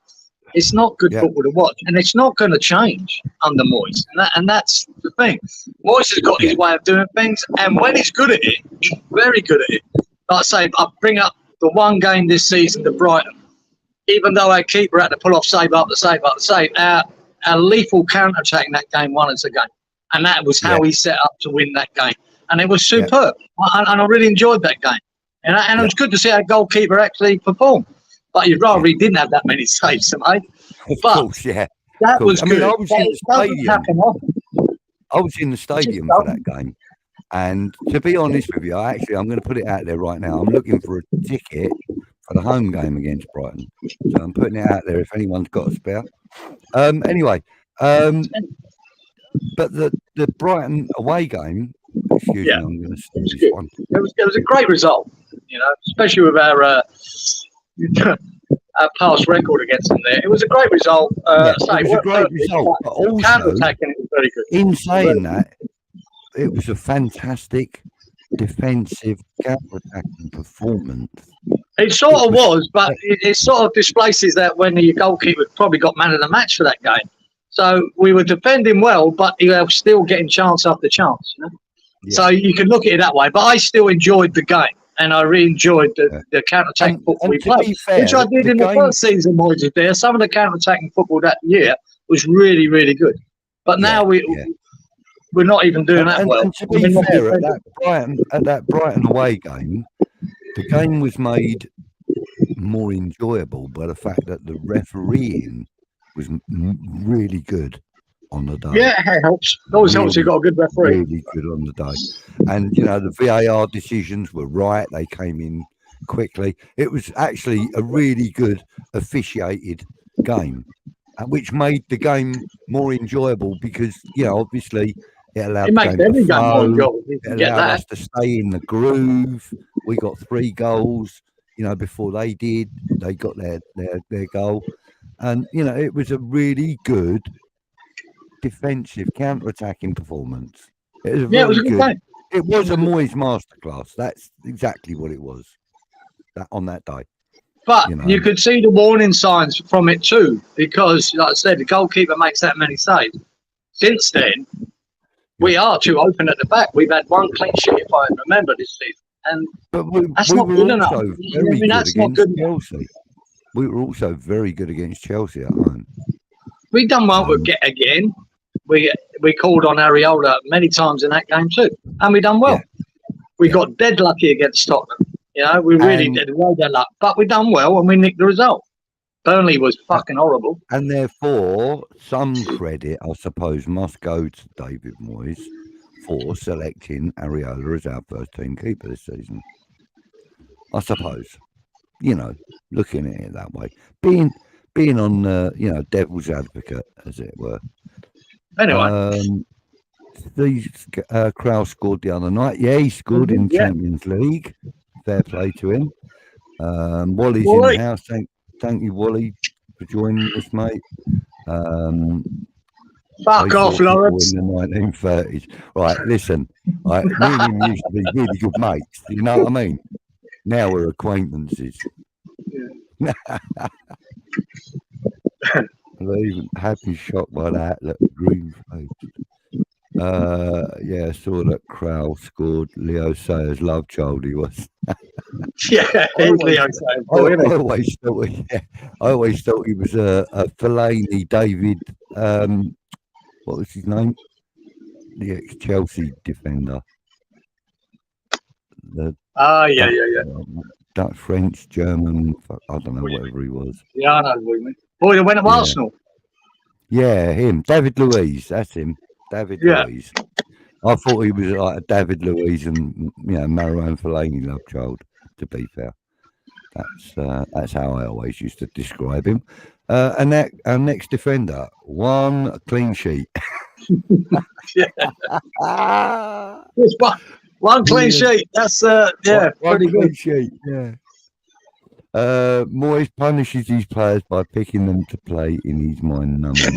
It's not good football to watch, and it's not going to change under Moyes. And that's the thing. Moyes has got his way of doing things, and when he's good at it, he's very good at it. Like I say, I bring up the one game this season to Brighton. Even though our keeper had to pull off save after save after save, our lethal counter-attack in that game won us a game. And that was how he set up to win that game. And it was superb. And I really enjoyed that game. And it was good to see our goalkeeper actually perform. But you'd rather he didn't have that many saves, mate. But of course, that was good. I was in the stadium. I was in the stadium for that game. And to be honest with you, I'm going to put it out there right now. I'm looking for a ticket for the home game against Brighton. So I'm putting it out there if anyone's got a spare. Anyway, but the Brighton away game, excuse me, I'm going to steal this one. It was a great result, especially with our past record against them there. It was a great result. It was a great result. But also, counter-attacking it was very good. In saying that, it was a fantastic defensive counter-attacking performance. It sort of was, but it sort of displaces that when your goalkeeper probably got man of the match for that game. So we were defending well, but he was still getting chance after chance. So you can look at it that way. But I still enjoyed the game, and I really enjoyed the counter-attacking football we played, which I did in the first season. Moyes was there. Some of the counter-attacking football that year was really, really good. But now we're not even doing that well. And to be fair, at that Brighton away game, the game was made more enjoyable by the fact that the refereeing was really good on the day. Yeah, it helps. It always helps you've got a good referee. Really good on the day. And, the VAR decisions were right. They came in quickly. It was actually a really good officiated game, which made the game more enjoyable because, obviously it allowed every game more enjoyable. It allowed us to stay in the groove. We got 3 goals, before they did. They got their goal. And, it was a really good defensive counter-attacking performance. It was it was a good game. It was a Moyes masterclass. That's exactly what it was on that day. But you could see the warning signs from it too, because, like I said, the goalkeeper makes that many saves. Since then, we are too open at the back. We've had 1 clean sheet, if I remember, this season. But that's not good enough. That's not good enough. We were also very good against Chelsea at home. We done well with Get Again. We called on Areola many times in that game too, and we done well. We got dead lucky against Tottenham. We really did well dead luck, but we done well and we nicked the result. Burnley was fucking horrible. And therefore, some credit, I suppose, must go to David Moyes for selecting Areola as our first team keeper this season. I suppose, looking at it that way, being on devil's advocate, as it were. Anyway, Krauss scored the other night. Yeah, he scored in Champions League. Fair play to him. Wally's in the house. Thank you, Wally, for joining us, mate. Fuck off, Lawrence. In the 1930s. Right, listen. Me and him used to be really good mates. You know what I mean? Now we're acquaintances. Yeah. Even happy shocked by that. Look, green face. I saw that Krauss scored Leo Sayers' love child. He was. Leo Sayers. I always thought he was a Fellaini David. What was his name? The ex-Chelsea defender. Dutch, French, German. I don't know, whatever he was. Yeah, I know what you mean. Boy, they went to Arsenal. Yeah, him. David Luiz. That's him. David Luiz. I thought he was like a David Luiz and Marouane Fellaini love child. To be fair, that's how I always used to describe him. And that our next defender, 1 clean sheet. Just one clean sheet. That's pretty good. Clean sheet. Yeah. Moyes punishes his players by picking them to play in his mind-numbing.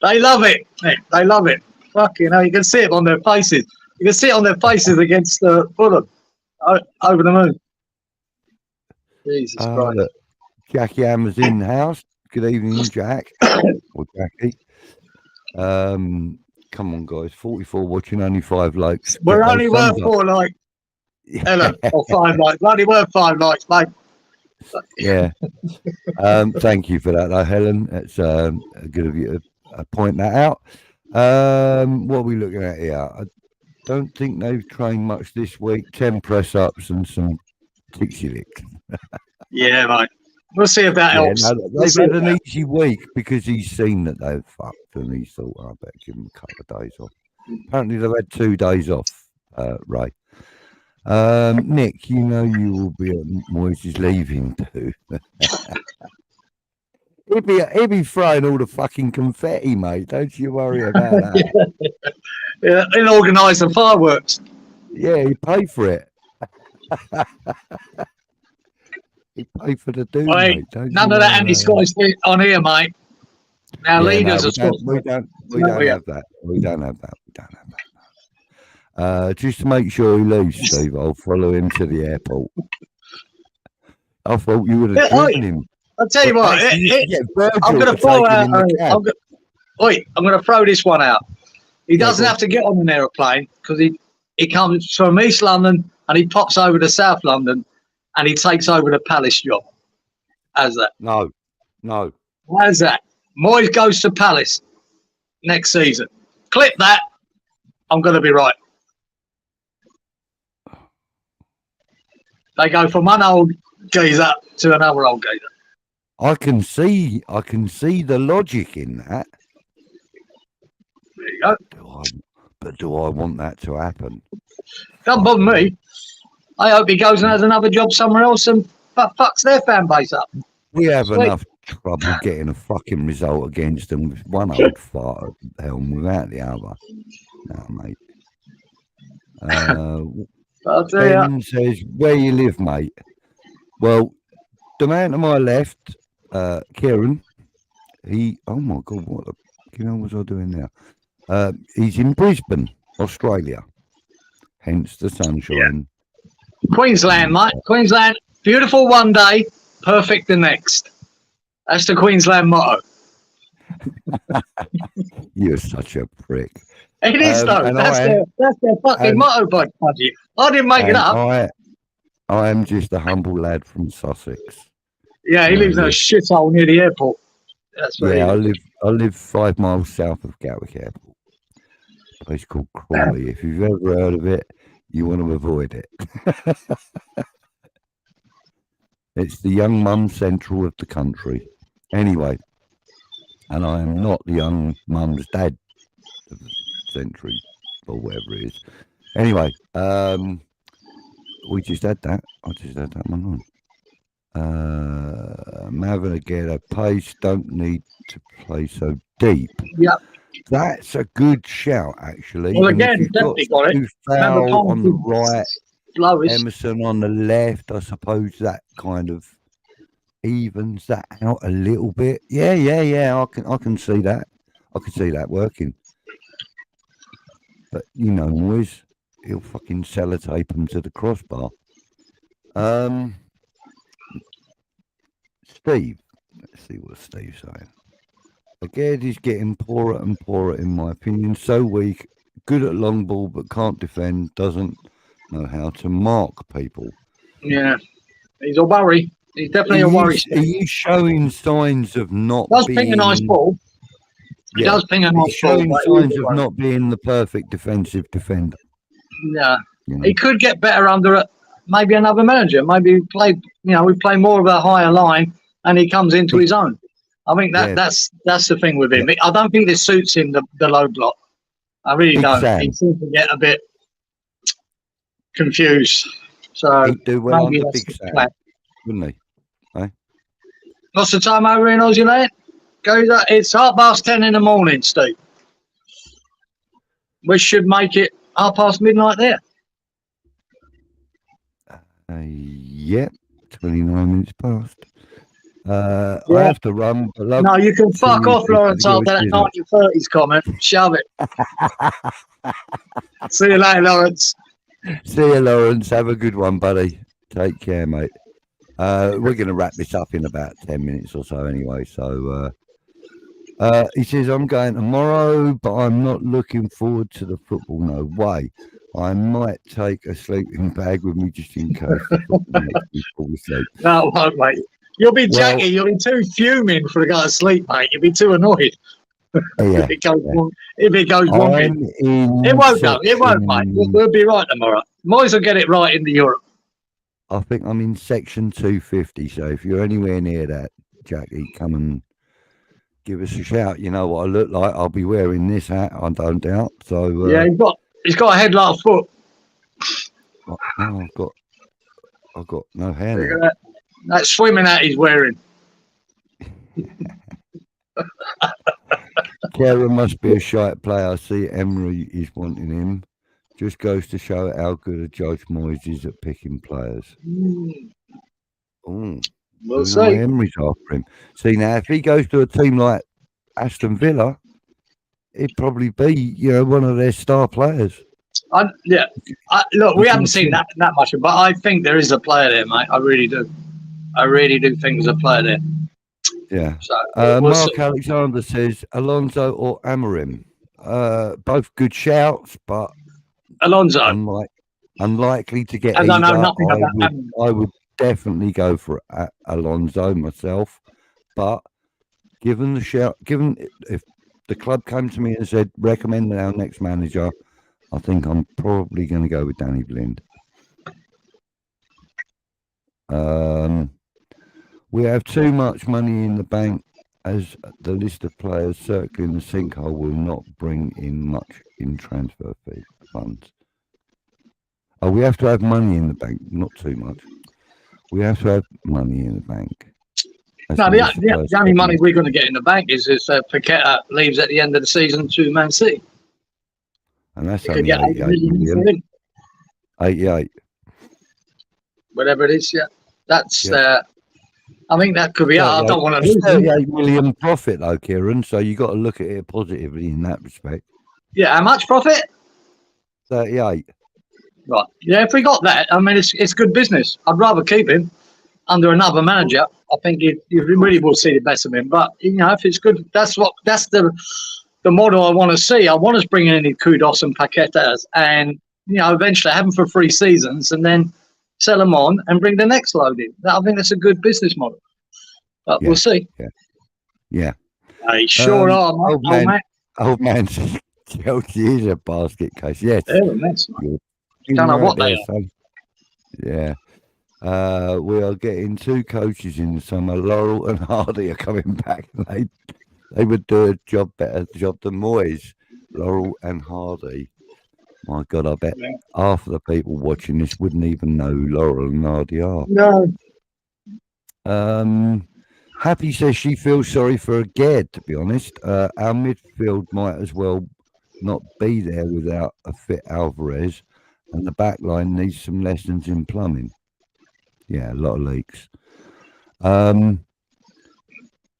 They love it. They love it. Fucking hell, you can see it on their faces. You can see it on their faces against Fulham. Over the moon. Jesus Christ. Jackie Hammer's in the house. Good evening, Jack or Jackie. Come on, guys. 44 watching, only 5 likes. We're only worth 4 likes. Hello, or 5 likes. We're only worth 5 likes, mate. Yeah. Thank you for that, though, Helen. It's good of you to point that out. What are we looking at here? I don't think they've trained much this week. 10 press-ups and some tixie licks. Yeah, mate. We'll see if that helps. No, they've had an easy week because he's seen that they've fucked and he's thought, I better give him a couple of days off. Apparently they've had 2 days off, Ray. Nick, you know you will be at Moyes' leaving too. he'll be throwing all the fucking confetti, mate. Don't you worry about that. Yeah, he'll organise the fireworks. Yeah, he pay for it. He pay for the do, mate. None of that anti-Scottish on here, mate. Our leaders are Scottish. We don't have that. We don't have that. Just to make sure he leaves, Steve, I'll follow him to the airport. I thought you would have driven him. I'll tell you what. I'm going to throw out. I'm going to throw this one out. He doesn't have to get on an aeroplane because he comes from East London and he pops over to South London and he takes over the Palace job. How's that? No. How's that? Moyes goes to Palace next season. Clip that. I'm going to be right. They go from one old geezer to another old geezer. I can see the logic in that. There you go. But do I want that to happen? Don't bother me. I hope he goes and has another job somewhere else and fucks their fan base up. We have enough trouble getting a fucking result against them with one old fart at the helm without the other. No, mate. I'll tell Ben says, where you live, mate? Well, the man to my left, Kieran, oh my God, what was I doing now? He's in Brisbane, Australia. Hence the sunshine. Yeah. Queensland, mate. Queensland, beautiful one day, perfect the next. That's the Queensland motto. You're such a prick. It is, though. That's their fucking motto, buddy. I didn't make it up. I am just a humble lad from Sussex. Yeah, he lives in a shithole near the airport. That's right. Yeah, I live 5 miles south of Gatwick Airport. A place called Crawley. If you've ever heard of it, you want to avoid it. It's the young mum central of the country. Anyway, and I am not the young mum's dad of the century or whatever it is. Anyway, we just had that. I just had that one on. I'm having to get a pace, don't need to play so deep. Yep. That's a good shout, actually. Well, again, definitely got it. Foul on the right, Emerson on the left. I suppose that kind of evens that out a little bit. Yeah. I can see that. I can see that working. But you know, Moyes, he'll fucking sellotape him to the crossbar. Steve, let's see what Steve's saying. Again, he's getting poorer and poorer, in my opinion. So weak, good at long ball, but can't defend, doesn't know how to mark people. Yeah, he's a worry. He's definitely a worry. He's showing signs of not being... ping a nice ball. He does ping a nice ball. He's showing signs of not being the perfect defensive defender. Yeah. You know? He could get better under maybe another manager. Maybe we play more of a higher line and he comes into his own. I think that's the thing with him. I don't think this suits him, the low block. I really don't. He seems to get a bit confused. So he'd do well on the big Sam, wouldn't he? Eh? What's the time over in Aussie land? It's 10:30 in the morning, Steve. We should make it midnight there. Yep, 29 minutes past. I have to run. But no, you can fuck off, Lawrence, after that 1930s comment. Shove it. See you later, Lawrence. See you, Lawrence. Have a good one, buddy. Take care, mate. We're going to wrap this up in about 10 minutes or so anyway. So he says, I'm going tomorrow, but I'm not looking forward to the football. No way. I might take a sleeping bag with me just in case the football makes me fall asleep. No, won't, mate. You'll be Jackie. You'll be too fuming for a guy to sleep, mate. You'll be too annoyed. Yeah, if it goes wrong, it won't go. It won't, mate. We'll be right tomorrow. Might as well get it right in the Europe. I think I'm in section 250. So if you're anywhere near that, Jackie, come and give us a shout. You know what I look like. I'll be wearing this hat, I don't doubt. So yeah, he's got a head like a foot. Oh, I've got no hair now. That swimming hat he's wearing. Kieran must be a shite player. I see Emery is wanting him. Just goes to show how good a Judge Moyes is at picking players. We'll see. Emery's after him. See, now, if he goes to a team like Aston Villa, he'd probably be, one of their star players. Look, we haven't seen that much, but I think there is a player there, mate. I really do. I really do think there's a player there. Yeah. So, Mark Alexander says Alonso or Amorim. Both good shouts, but Alonso unlikely to get. I don't know nothing about that. I would definitely go for Alonso myself, but given the shout, if the club came to me and said recommend our next manager, I think I'm probably going to go with Danny Blind. We have too much money in the bank, as the list of players circling the sinkhole will not bring in much in transfer fee funds. Oh, we have to have money in the bank, not too much. We have to have money in the bank. The only money we're going to get in the bank is if Paqueta leaves at the end of the season to Man City. And that's only 88 million. 88. Whatever it is, yeah. That's I think that could be. I don't want to lose 38 million profit though, Kieran. So you got to look at it positively in that respect. Yeah, how much profit? 38. Right. Yeah, if we got that, I mean, it's good business. I'd rather keep him under another manager. I think you really will see the best of him. But if it's good, that's the model I want to see. I want us bringing in Kudos and Paquetas, and eventually have them for 3 seasons, and then sell them on and bring the next load in. I think that's a good business model. But we'll see. Yeah. They sure are, old man says Chelsea is a basket case. Yes. Don't know what they are. Son. Yeah. We are getting 2 coaches in the summer. Laurel and Hardy are coming back. They would do a better job than Moyes. Laurel and Hardy. My God, I bet half of the people watching this wouldn't even know who Laurel and Hardy are. No. Happy says she feels sorry for Gerd, to be honest. Our midfield might as well not be there without a fit Alvarez, and the back line needs some lessons in plumbing. Yeah, a lot of leaks.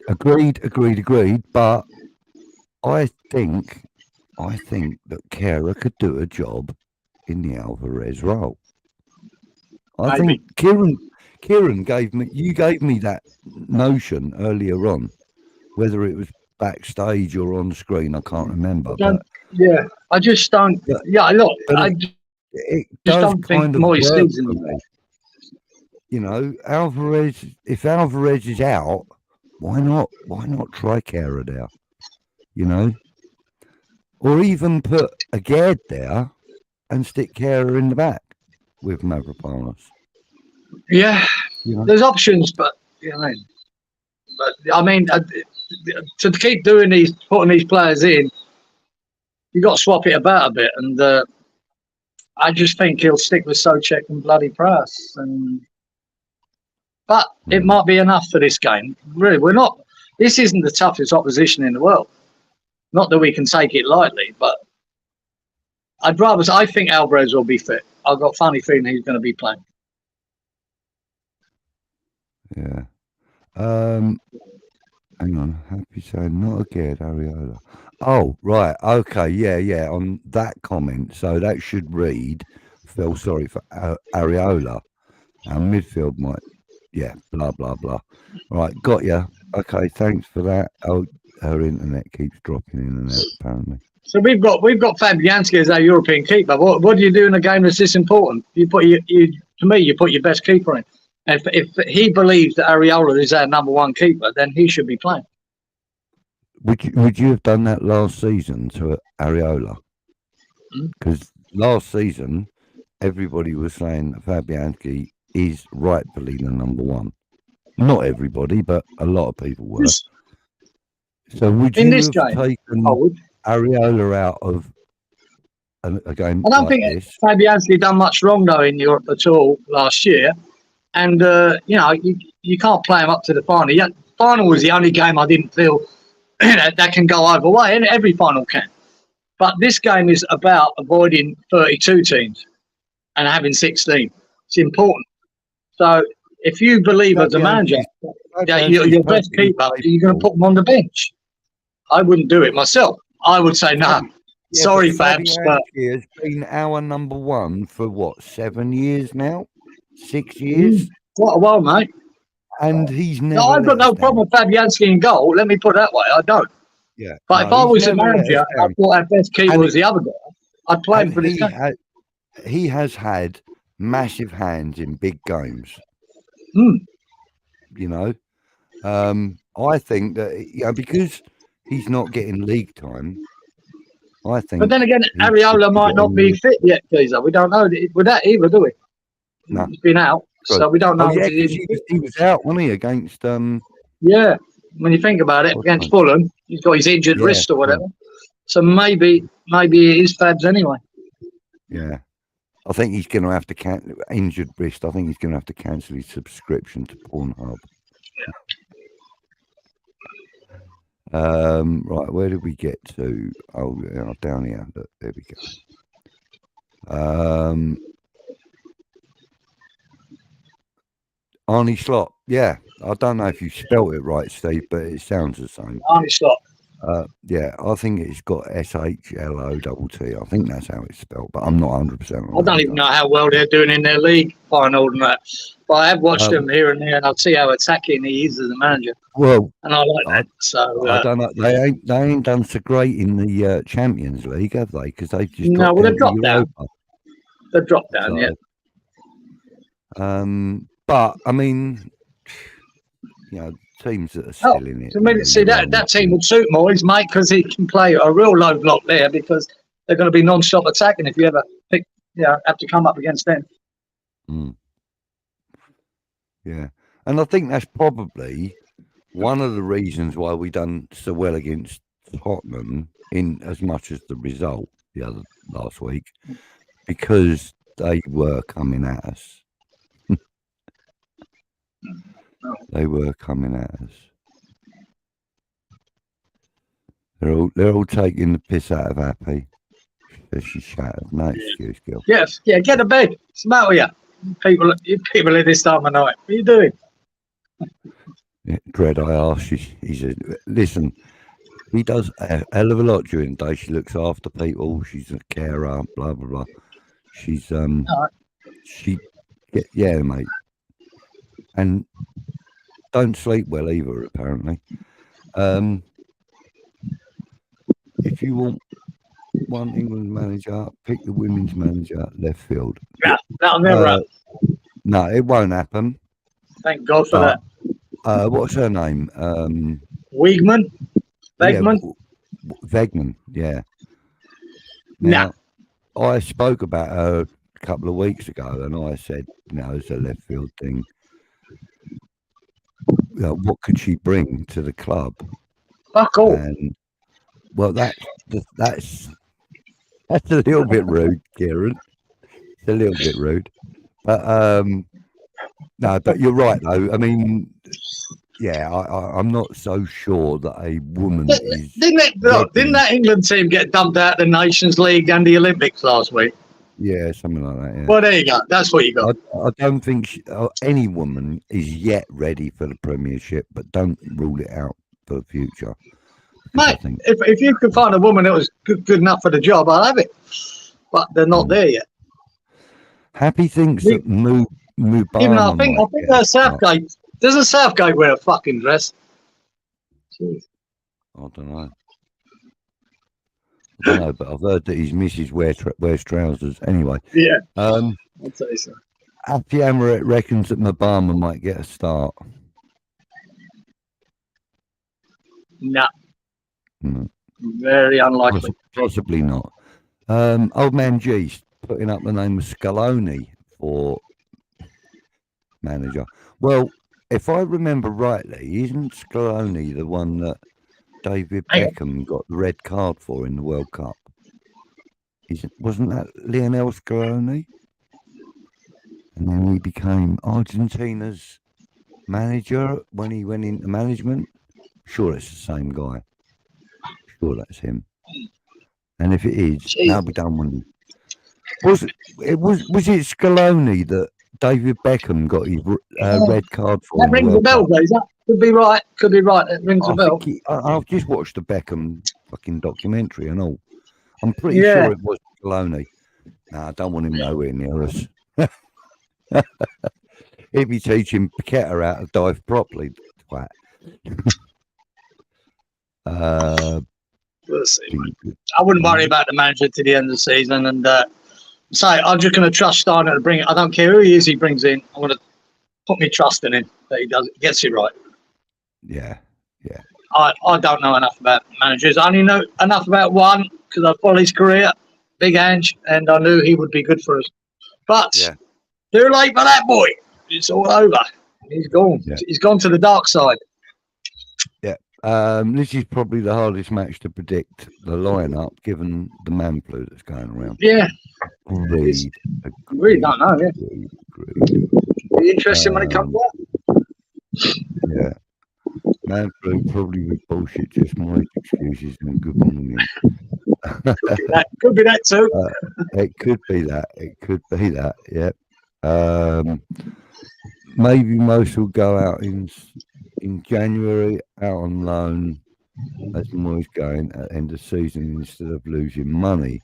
Agreed. But I think that Kara could do a job in the Alvarez role. I think Kieran gave me that notion earlier on, whether it was backstage or on screen, I can't remember. I just don't. Look, I just don't think Moyes stays in the Alvarez. If Alvarez is out, why not try Kara there? Or even put a Gerd there and stick Kara in the back with Mavropanos. Yeah, there's options, but to keep doing putting these players in, you got to swap it about a bit, and I just think he'll stick with Souček and bloody Price, but it might be enough for this game. Really, this isn't the toughest opposition in the world. Not that we can take it lightly, but I think Alvarez will be fit. I've got a funny feeling he's going to be playing. Yeah. Hang on. Happy saying not again, Areola. Oh, right. Okay. Yeah. On that comment. So that should read, feel sorry for Areola. Our midfield might. yeah, blah blah blah. Right, got ya. Okay, thanks for that. Oh, her internet keeps dropping in and out apparently. So we've got Fabianski as our European keeper. What do you do in a game that's this important? You put you put your best keeper in. If he believes that Areola is our number one keeper, then he should be playing. Would you have done that last season to Areola? Because last season everybody was saying that Fabianski is rightfully the number one. Not everybody, but a lot of people were. So would you have taken Areola out of a game? I don't think Fabianski done much wrong though in Europe at all last year, and you can't play him up to the final. Yeah, final was the only game I didn't feel that can go either way, and every final can. But this game is about avoiding 32 teams and having 16. It's important. So if you believe as a manager, your best keeper, you're going to put him on the bench. I wouldn't do it myself. I would say no. Yeah, sorry, Fabs. He has been our number one for what, 7 years now? 6 years? Quite a while, mate. And he's never. No, I've got no problem with Fabianski in goal. Let me put it that way. I don't. Yeah. But if I was a manager, I thought our best keeper was the other guy. I'd play him for this game. He has had massive hands in big games. You know, I think that because he's not getting league time. I think. But then again, Areola might not be fit yet, Geezer. We don't know with that either, do we? No. He's been out, so we don't know. Yeah, he was out, wasn't he, against? Yeah, when you think about it, against Fulham, he's got his injured wrist or whatever. So maybe it is Fabs anyway. Yeah, I think he's going to have to cancel injured wrist. I think he's going to have to cancel his subscription to Pornhub. Right, where did we get to? Oh, down here. Look, there we go. Arnie Slot. Yeah, I don't know if you spelt it right, Steve, but it sounds the same. Arnie Slot. Yeah, I think it's got SHLOTT. I think that's how it's spelled, but I'm not 100%. I don't even know how well they're doing in their league final and that. But I have watched them here and there, and I'll see how attacking he is as a manager. Well, and I like that. So I don't know. They ain't done so great in the Champions League, have they? Because they've just they've dropped down. They've dropped down, yeah. But I mean, teams that are still in it. I mean, see that team would suit Moyes, mate, because he can play a real low block there because they're going to be non-stop attacking if you ever have to come up against them. Yeah, and I think that's probably one of the reasons why we done so well against Tottenham in as much as the result last week, because they were coming at us. They were coming at us. They're all taking the piss out of Happy. She's shattered. No excuse, girl. Yes, get to bed. What's the matter with you? People at this time of night. What are you doing? Dread, I asked. He said, "Listen, he does a hell of a lot during the day. She looks after people. She's a carer. Blah blah blah. She's yeah, mate, and don't sleep well either. Apparently, if you want one England manager, pick the women's manager left field. Yeah, that'll never happen. No, it won't happen. Thank God for that. What's her name? Wegman? Vegman? Yeah, Vegman, yeah. Now, I spoke about her a couple of weeks ago, and I said, it's a left field thing. What could she bring to the club? Fuck all. And, well, that's a little bit rude, Kieran. It's a little bit rude. But no, but you're right though. I mean, yeah, I'm not so sure that a woman is. Didn't that England team get dumped out of the Nations League and the Olympics last week? Yeah, something like that. Yeah. Well, there you go. That's what you got. I don't think any woman is yet ready for the Premiership, but don't rule it out for the future. Mate, if you could find a woman that was good enough for the job, I'll have it. But they're not there yet. Happy thinks that Mubama Even though I think Southgate, doesn't Southgate wear a fucking dress? Jeez. I don't know, but I've heard that his missus wears trousers. Anyway. Yeah. I'll tell you so. Happy Amaret reckons that Mubama might get a start. No. Very unlikely. Possibly not. Old man G's putting up the name of Scaloni for manager. Well, if I remember rightly, isn't Scaloni the one that David Beckham got the red card for in the World Cup? Wasn't that Lionel Scaloni? And then he became Argentina's manager when he went into management. Sure, it's the same guy. Sure, that's him. And if it is, that'll be done with him. Was it Scaloni that David Beckham got his red card for? That rings a bell, though. That could be right. Could be right. It rings a bell. I've just watched the Beckham fucking documentary and all. I'm pretty sure it was Scaloni. Nah, I don't want him nowhere near us. He'd be teaching Paqueta how to dive properly. Twat. We'll see. I wouldn't worry about the manager to the end of the season, and I'm just going to trust Steiner to bring it. I don't care who he is. He brings in. I'm going to put my trust in him that he gets it right. Yeah. I don't know enough about managers. I only know enough about one because I followed his career, Big Ange, and I knew he would be good for us. But too late for that boy. It's all over. He's gone. Yeah. He's gone to the dark side. Yeah. This is probably the hardest match to predict the lineup, given the man flu that's going around. Yeah. Agreed. Really don't know. Yeah. Agreed. Be interesting when it comes up. Yeah. Man flu probably with bullshit, just my excuses and good morning. Could be that too. It could be that. Yeah. Maybe most will go out in January, out on loan, as Moyes going at the end of the season instead of losing money.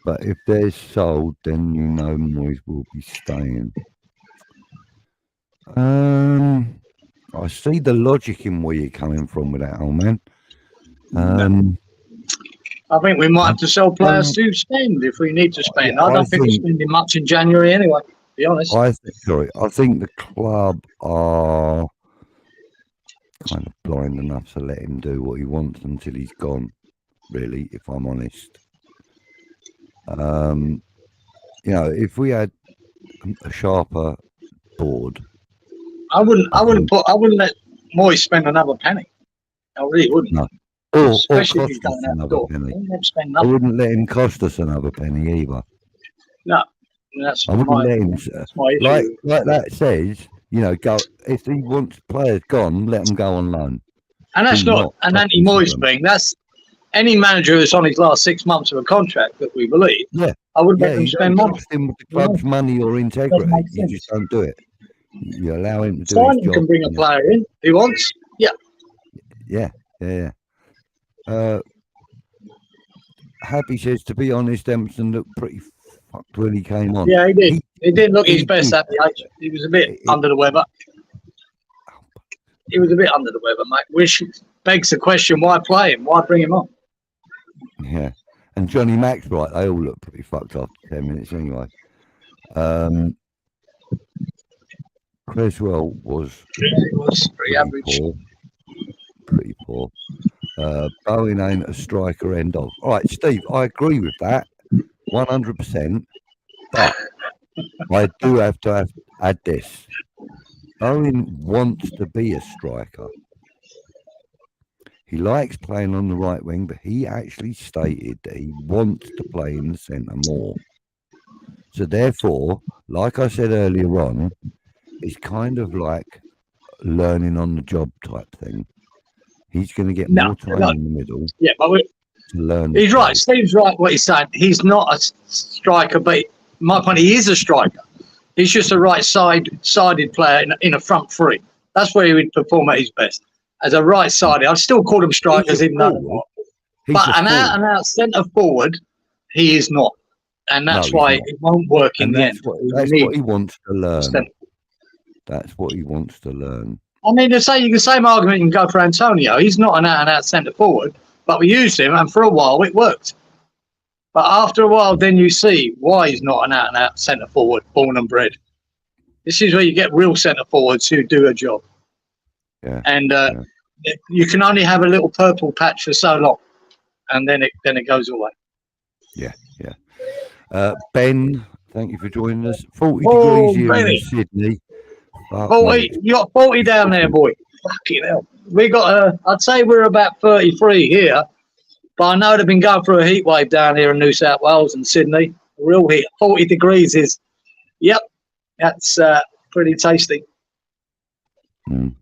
But if they're sold, then Moyes will be staying. I see the logic in where you're coming from with that, old man. I think we might have to sell players to spend if we need to spend. I don't think we're spending much in January anyway, to be honest. I think the club are kind of blind enough to let him do what he wants until he's gone, really, if I'm honest. If we had a sharper board, I wouldn't let Moyes spend another penny. I really wouldn't. No. Especially if he's going out the door. I wouldn't let him cost us another penny either. No, I wouldn't let him. Like that says, go if he wants players gone, let them go on loan. And that's not an anti-Moyes thing. That's any manager that's on his last 6 months of a contract that we believe. Yeah, I wouldn't let him spend money. Him with the club's money or integrity. You just don't do it. You allow him to do Simon his job. Can bring a player in he wants. Yeah. Happy says, to be honest, Emerson looked pretty fucked when he came on. Yeah, he did. He didn't look his best at the age. He was a bit under the weather. He was a bit under the weather, mate. Which begs the question, why play him? Why bring him on? Yeah. And Johnny Mack's right. They all look pretty fucked after 10 minutes anyway. Creswell was pretty average. Pretty poor. Bowen ain't a striker end of. All right, Steve, I agree with that 100%. But I do have to add this. Bowen wants to be a striker. He likes playing on the right wing, but he actually stated that he wants to play in the centre more. So therefore, like I said earlier on, it's kind of like learning on the job type thing. He's going to get more time in the middle. Yeah, but to learn. He's right. Steve's right what he's saying. He's not a striker, but my point, he is a striker. He's just a right-sided player in a front three. That's where he would perform at his best. As a right-sided, I'd still call them strikers, even though. But an out-and-out centre forward, he is not. And that's why it won't work in the end. That's what he wants to learn. That's what he wants to learn. I mean, you can the same argument you can go for Antonio. He's not an out-and-out centre forward, but we used him, and for a while it worked. But after a while, then you see why he's not an out-and-out centre forward, born and bred. This is where you get real centre forwards who do a job. Yeah. And you can only have a little purple patch for so long, and then it goes away. Yeah. Ben, thank you for joining us. 40 degrees here in Sydney. 40, you got 40 down there, boy. Fucking hell. We got, I'd say we're about 33 here, but I know they've been going through a heat wave down here in New South Wales and Sydney. Real heat. 40 degrees is, yep, that's pretty tasty. Mm.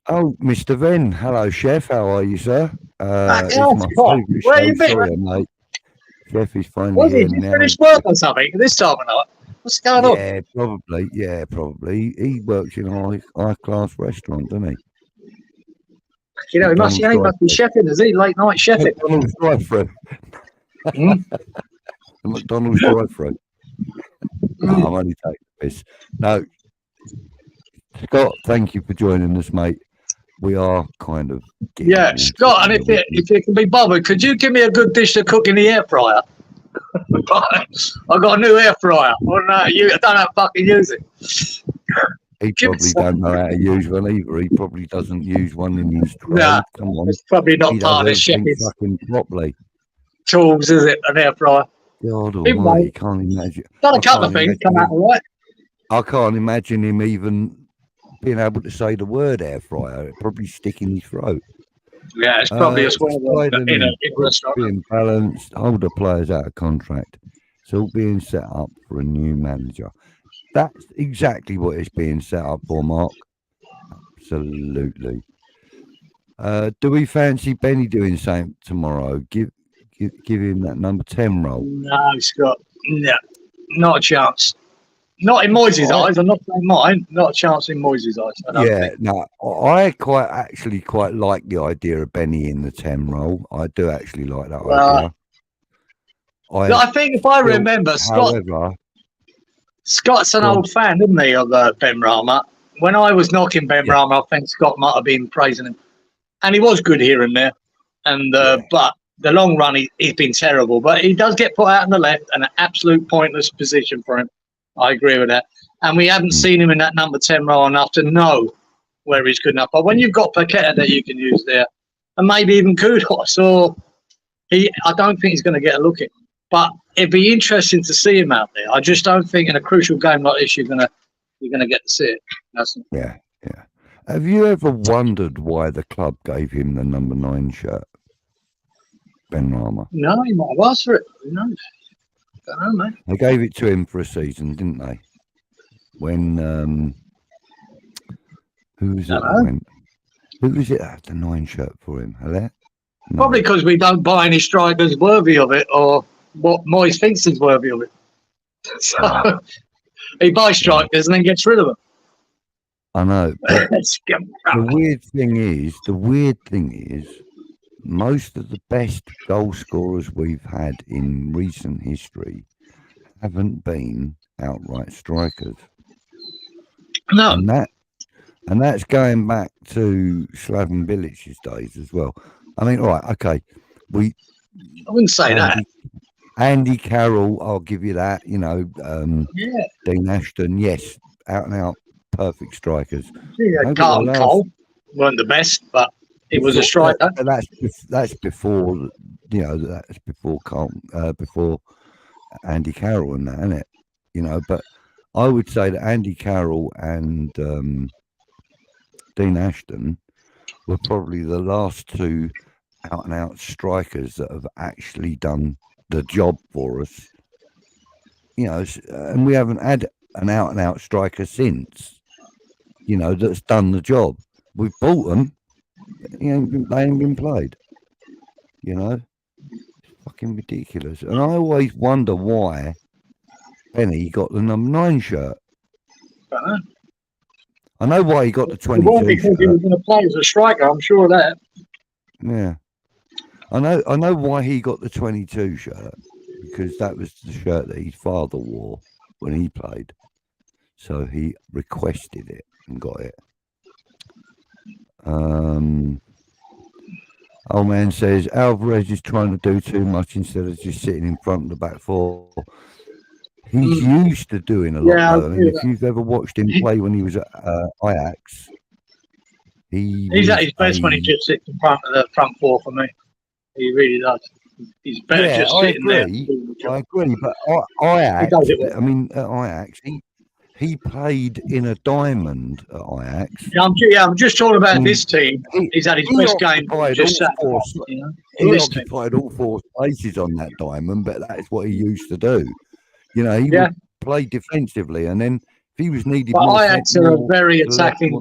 Oh, Mr. Venn. Hello, Chef. How are you, sir? Where you been? Mate. Chef is finally Was here he now. finished work or something this time of night? What's going on? Yeah, probably. He works in a high-class restaurant, doesn't he? You know, he must be chefing, is he? Late night chefing. McDonald's drive-through. The McDonald's drive-through. No, I'm only taking this. No, Scott, thank you for joining us, mate. We are kind of Scott, and if you can be bothered, could you give me a good dish to cook in the air fryer? I've got a new air fryer. I don't have to fucking use it. He probably don't know how to use one either. He probably doesn't use one in his trade. Nah, come on. It's probably not part of the chef's properly. Tools, is it? An air fryer. God almighty, can't imagine. Done a couple of things, come out all right. I can't imagine him even being able to say the word air fryer. It'd probably stick in his throat. Yeah, it's probably a swear word in a restaurant. Being balanced, hold the players out of contract. It's all being set up for a new manager. That's exactly what it's being set up for, Mark. Absolutely. Do we fancy Benny doing something tomorrow? Give him that number 10 role. No, Scott. No, not a chance. Not in Moyes' eyes. I'm not saying mine. Not a chance in Moyes' eyes. I quite like the idea of Benny in the 10 role. I do actually like that idea. I think if I remember, Scott's an old fan, isn't he, of Ben Rama? When I was knocking Ben Rama, I think Scott might have been praising him. And he was good here and there. And but the long run, he's been terrible. But he does get put out on the left, and an absolute pointless position for him. I agree with that. And we haven't seen him in that number 10 role enough to know where he's good enough. But when you've got Paqueta that you can use there, and maybe even Kudos, I don't think he's going to get a look at. But it'd be interesting to see him out there. I just don't think in a crucial game like this you're gonna get to see it. Yeah. Have you ever wondered why the club gave him the number 9 shirt, Ben Rama? No, he might have asked for it. Who knows? Don't know, mate. They gave it to him for a season, didn't they? When who was it? Who was it that had the 9 shirt for him? No. Probably because we don't buy any strikers worthy of it, or what Moyes thinks is worthy of it. So he buys strikers and then gets rid of them. I know. The weird thing is, most of the best goal scorers we've had in recent history haven't been outright strikers. No. And that's going back to Slaven Bilic's days as well. I mean, all right, okay. I wouldn't say that. Andy Carroll, I'll give you that. Dean Ashton, yes, out and out perfect strikers. Yeah, Carl Cole weren't the best, but he was a striker. That's before, that's before Carl, before Andy Carroll and that, isn't it? But I would say that Andy Carroll and Dean Ashton were probably the last two out and out strikers that have actually done the job for us. And we haven't had an out and out striker since, that's done the job. We've bought them, they ain't been played. It's fucking ridiculous. And I always wonder why Benny got the number 9 shirt. I know why he got the 22 shirt. Because he was going to play as a striker, I'm sure of that. Yeah. I know why he got the 22 shirt, because that was the shirt that his father wore when he played. So he requested it and got it. Old man says Alvarez is trying to do too much instead of just sitting in front of the back four. He's used to doing a lot, though. I mean, if you've ever watched him play when he was at Ajax, he's at his best when he just sits in front of the front four for me. He really does. He's better just sitting there. I agree, but Ajax, I mean, at Ajax, he played in a diamond at Ajax. Yeah, I'm just talking about this team. He's had his best game. He occupied all four spaces on that diamond, but that's what he used to do. You know, he would play defensively, and then if he was needed, but Ajax are a very attacking.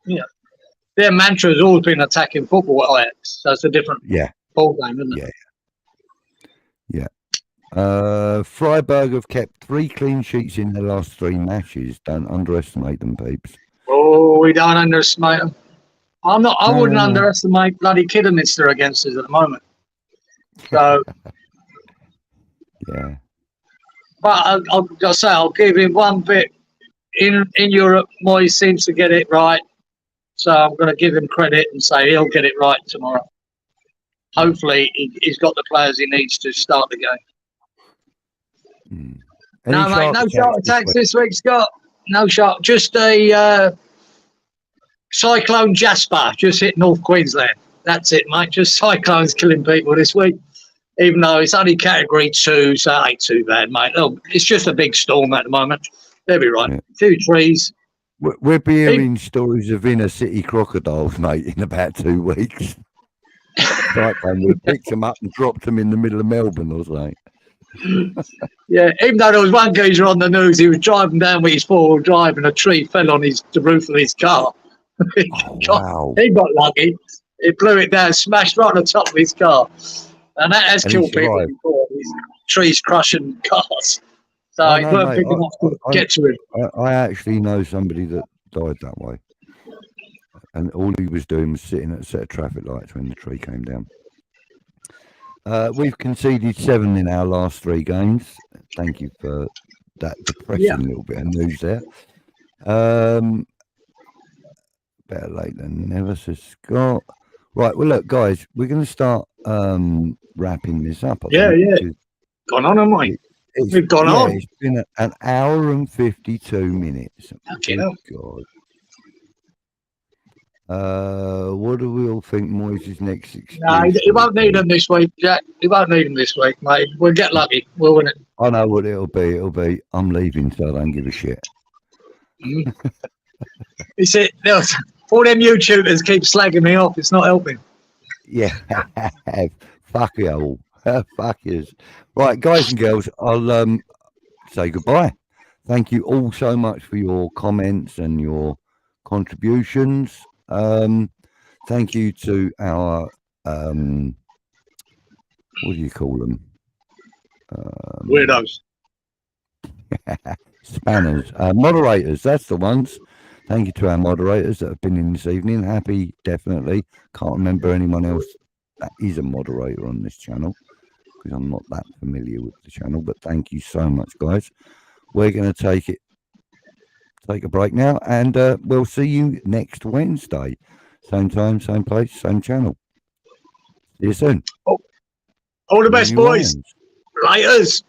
Yeah, their mantra has always been attacking football at Ajax. That's a different ball game, isn't it? Yeah. Freidburg have kept 3 clean sheets in their last 3 matches. Don't underestimate them, peeps. Oh, we don't underestimate them. I wouldn't underestimate bloody Kidderminster against us at the moment. So, yeah. But I'll give him one bit. In Europe, Moyes seems to get it right. So I'm going to give him credit and say he'll get it right tomorrow. Hopefully, he's got the players he needs to start the game. No, mate, no shark attacks this week, Scott. No shark. Just a Cyclone Jasper just hit North Queensland. That's it, mate. Just cyclones killing people this week. Even though it's only category 2, so it ain't too bad, mate. Oh, it's just a big storm at the moment. They'll be right. 2 trees. We'll be hearing stories of inner city crocodiles, mate, in about 2 weeks. Cyclone would have picked them up and dropped them in the middle of Melbourne or something. Yeah, even though there was one geezer on the news, he was driving down with his 4-wheel drive and a tree fell on the roof of his car. Wow. He got lucky. It blew it down, smashed right on the top of his car. And that has killed people before, these trees crushing cars. So it weren't big enough to get to him. I actually know somebody that died that way. And all he was doing was sitting at a set of traffic lights when the tree came down. We've conceded 7 in our last 3 games. Thank you for that depressing little bit of news there. Better late than never, says Scott. Right, well, look, guys, we're going to start wrapping this up. Gone on, haven't we? We've gone on. It's been an hour and 52 minutes. Okay, God. What do we all think Moyes' next excuse? No, he won't need them this week, Jack. He won't need them this week, mate. We'll get lucky. We'll win it. I know what it'll be. It'll be, I'm leaving, so I don't give a shit. He said, all them YouTubers keep slagging me off. It's not helping. Yeah. Fuck you all. Fuck yous. Right, guys and girls, I'll say goodbye. Thank you all so much for your comments and your contributions. Thank you to our what do you call them? Weirdos. Spanners. Moderators, that's the ones. Thank you to our moderators that have been in this evening. Happy, definitely. Can't remember anyone else that is a moderator on this channel because I'm not that familiar with the channel, but thank you so much, guys. We're going to take a break now, and we'll see you next Wednesday. Same time, same place, same channel. See you soon. All the best, boys. Lighters.